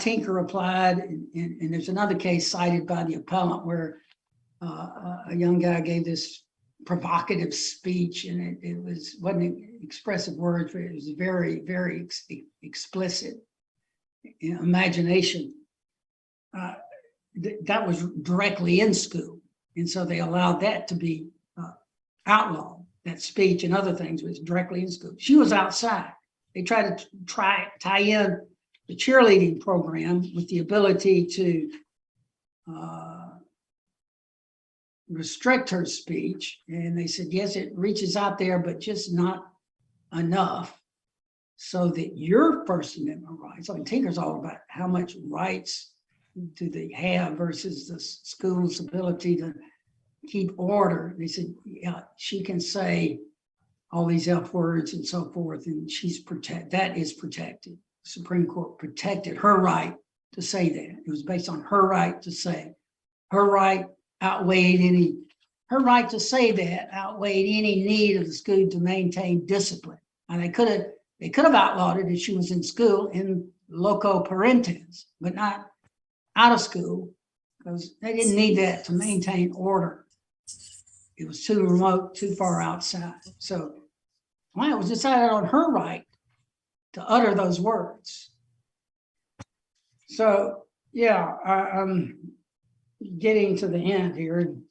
Tinker applied, and there's another case cited by the appellant where a young guy gave this provocative speech, and it wasn't expressive words, but it was very, very explicit imagination. That was directly in school, and so they allowed that to be outlawed. That speech and other things was directly in school. She was outside. They tried to tie in the cheerleading program with the ability to restrict her speech. And they said, yes, it reaches out there, but just not enough so that your First Amendment rights, I mean, Tinker's all about how much rights do they have versus the school's ability to keep order. They said, yeah, she can say all these F words and so forth, and she's that is protected. The Supreme Court protected her right to say that. It was based on her right to say. Her right outweighed any, her right to say that outweighed any need of the school to maintain discipline. And they could have outlawed it if she was in school in loco parentis, but not out of school, because they didn't need that to maintain order. It was too remote, too far outside. So well, it was decided on her right to utter those words. So yeah, I'm getting to the end here. I'm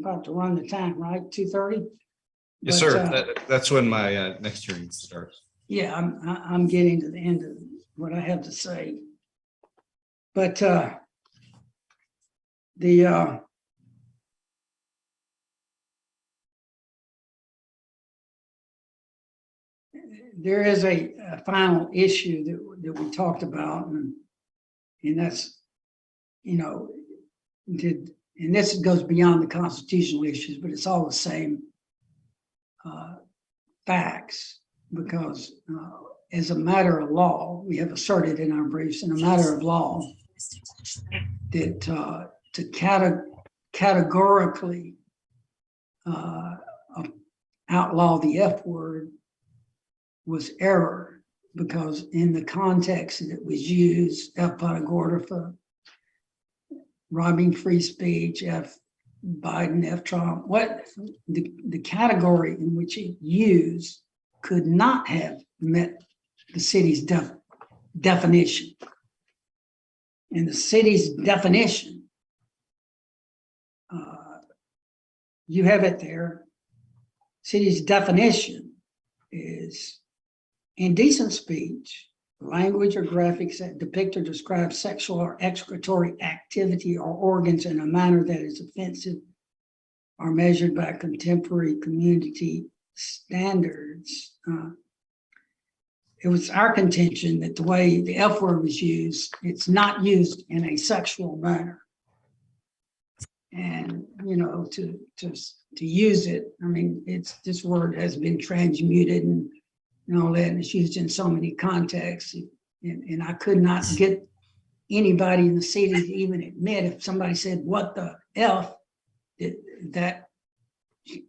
about to run the time, right? 2:30. Yes, sir. That's when my next hearing starts. Yeah, I'm getting to the end of what I have to say. But there is a final issue that we talked about, and that's, you know, and this goes beyond the constitutional issues, but it's all the same facts, because as a matter of law, we have asserted in our briefs, in a matter of law, that to categorically outlaw the F word was error, because in the context that it was used, F Punta Gorda for robbing free speech, F Biden, F Trump, what the category in which it used could not have met the city's definition. And the city's definition, you have it there. City's definition is indecent speech, language or graphics that depict or describe sexual or excretory activity or organs in a manner that is offensive are measured by contemporary community standards. It was our contention that the way the F word was used, it's not used in a sexual manner. And, you know, to use it, I mean, this word has been transmuted and all that, and it's used in so many contexts. And I could not get anybody in the city to even admit if somebody said, what the F, that,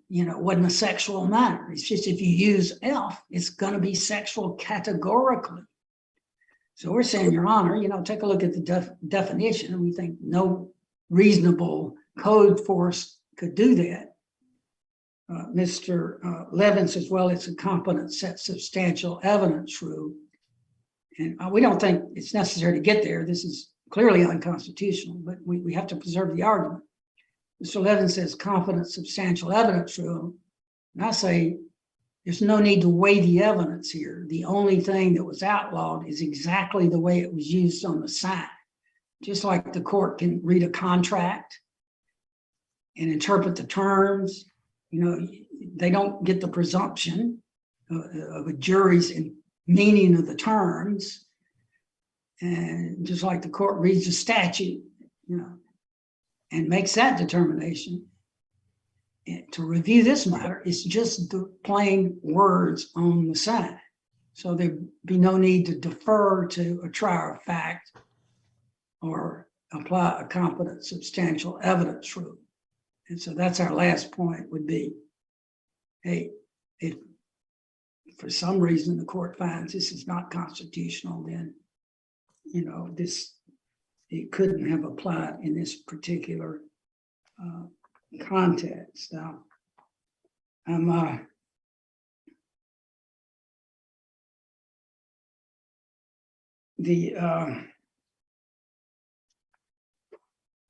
you know, wasn't a sexual manner. It's just if you use F, it's going to be sexual categorically. So we're saying, Your Honor, you know, take a look at the definition, and we think no reasonable code force could do that. Mr. Levin says, well, it's a competent set substantial evidence rule. And we don't think it's necessary to get there. This is clearly unconstitutional, but we have to preserve the argument. Mr. Levin says competent substantial evidence rule. And I say there's no need to weigh the evidence here. The only thing that was outlawed is exactly the way it was used on the sign. Just like the court can read a contract and interpret the terms, you know, they don't get the presumption of a jury's meaning of the terms. And just like the court reads a statute, you know, and makes that determination. And to review this matter, it's just the plain words on the sign. So there'd be no need to defer to a trier of fact or apply a competent substantial evidence rule. And so that's our last point would be, hey, if for some reason the court finds this is not constitutional, then, you know, it couldn't have applied in this particular context. Now,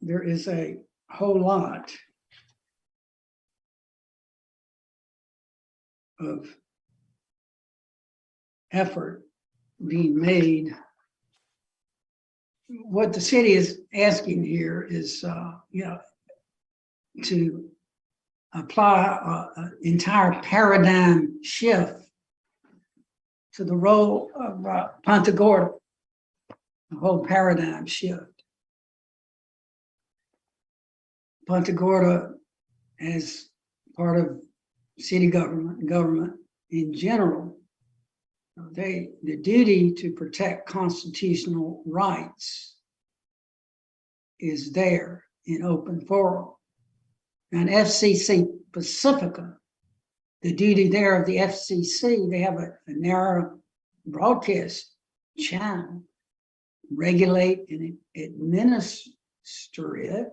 there is a whole lot of effort being made. What the city is asking here is, you know, to apply an entire paradigm shift to the role of Punta Gorda, the whole paradigm shift. Punta Gorda, as part of city government in general, the duty to protect constitutional rights is there in open forum. And FCC Pacifica, the duty there of the FCC, they have a narrow broadcast channel, regulate and administer it,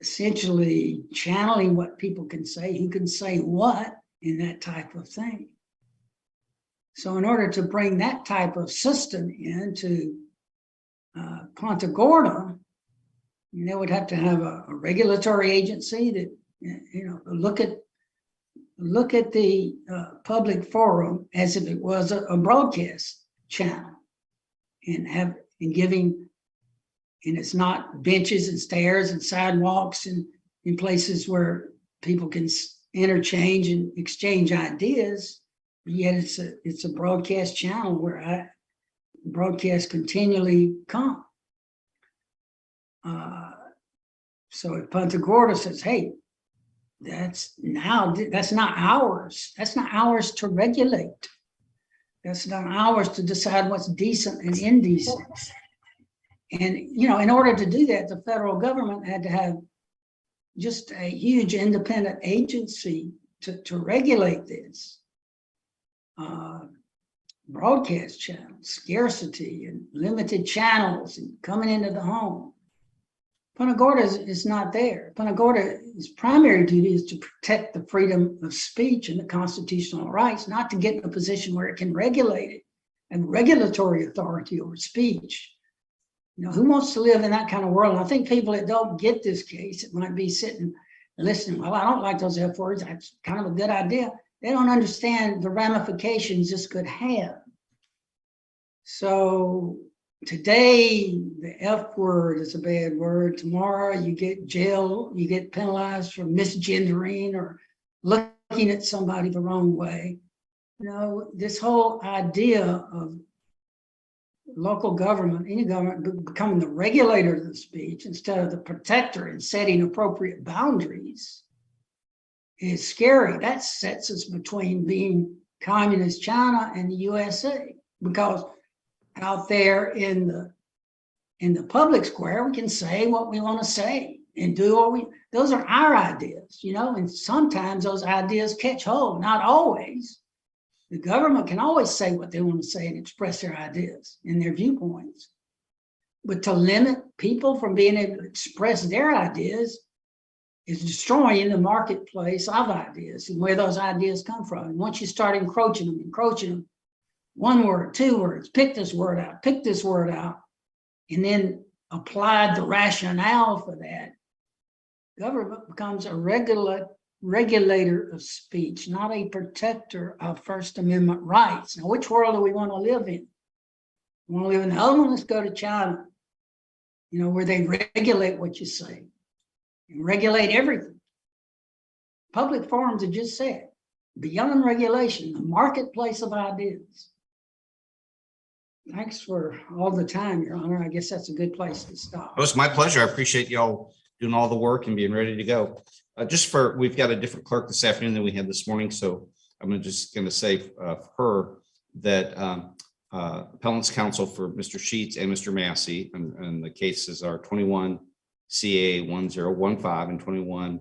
essentially channeling what people can say, who can say what, in that type of thing. So in order to bring that type of system into Punta Gorda, they would have to have a regulatory agency that, you know, look at the public forum as if it was a broadcast channel, and it's not benches and stairs and sidewalks and in places where people can interchange and exchange ideas. Yet it's a broadcast channel where broadcasts continually come. So if Punta Gorda says, hey, that's not ours. That's not ours to regulate. That's not ours to decide what's decent and indecent. And, you know, in order to do that, the federal government had to have just a huge independent agency to regulate this. Broadcast channels, scarcity and limited channels and coming into the home. Punta Gorda is not there. Punta Gorda's primary duty is to protect the freedom of speech and the constitutional rights, not to get in a position where it can regulate it and regulatory authority over speech. You know, who wants to live in that kind of world? And I think people that don't get this case, it might be sitting and listening, well, I don't like those F words. That's kind of a good idea. They don't understand the ramifications this could have. So today, the F word is a bad word. Tomorrow you get jail, you get penalized for misgendering or looking at somebody the wrong way. You know, this whole idea of local government, any government becoming the regulator of the speech instead of the protector and setting appropriate boundaries is scary. That sets us between being communist China and the USA, because out there in the public square, we can say what we want to say and do what those are our ideas, you know, and sometimes those ideas catch hold, not always. The government can always say what they want to say and express their ideas and their viewpoints. But to limit people from being able to express their ideas is destroying the marketplace of ideas and where those ideas come from. And once you start encroaching them, one word, two words, pick this word out, and then apply the rationale for that, government becomes a regulator of speech, not a protector of First Amendment rights. Now, which world do we want to live in? We want to live in the other one? Let's go to China, you know, where they regulate what you say and regulate everything. Public forums have just said, beyond regulation, the marketplace of ideas. Thanks for all the time, Your Honor. I guess that's a good place to stop. It was my pleasure. I appreciate y'all doing all the work and being ready to go. We've got a different clerk this afternoon than we had this morning, so I'm just going to say for her that appellant's counsel for Mr. Sheets and Mr. Massey, and the cases are 21 CA 1015 and 21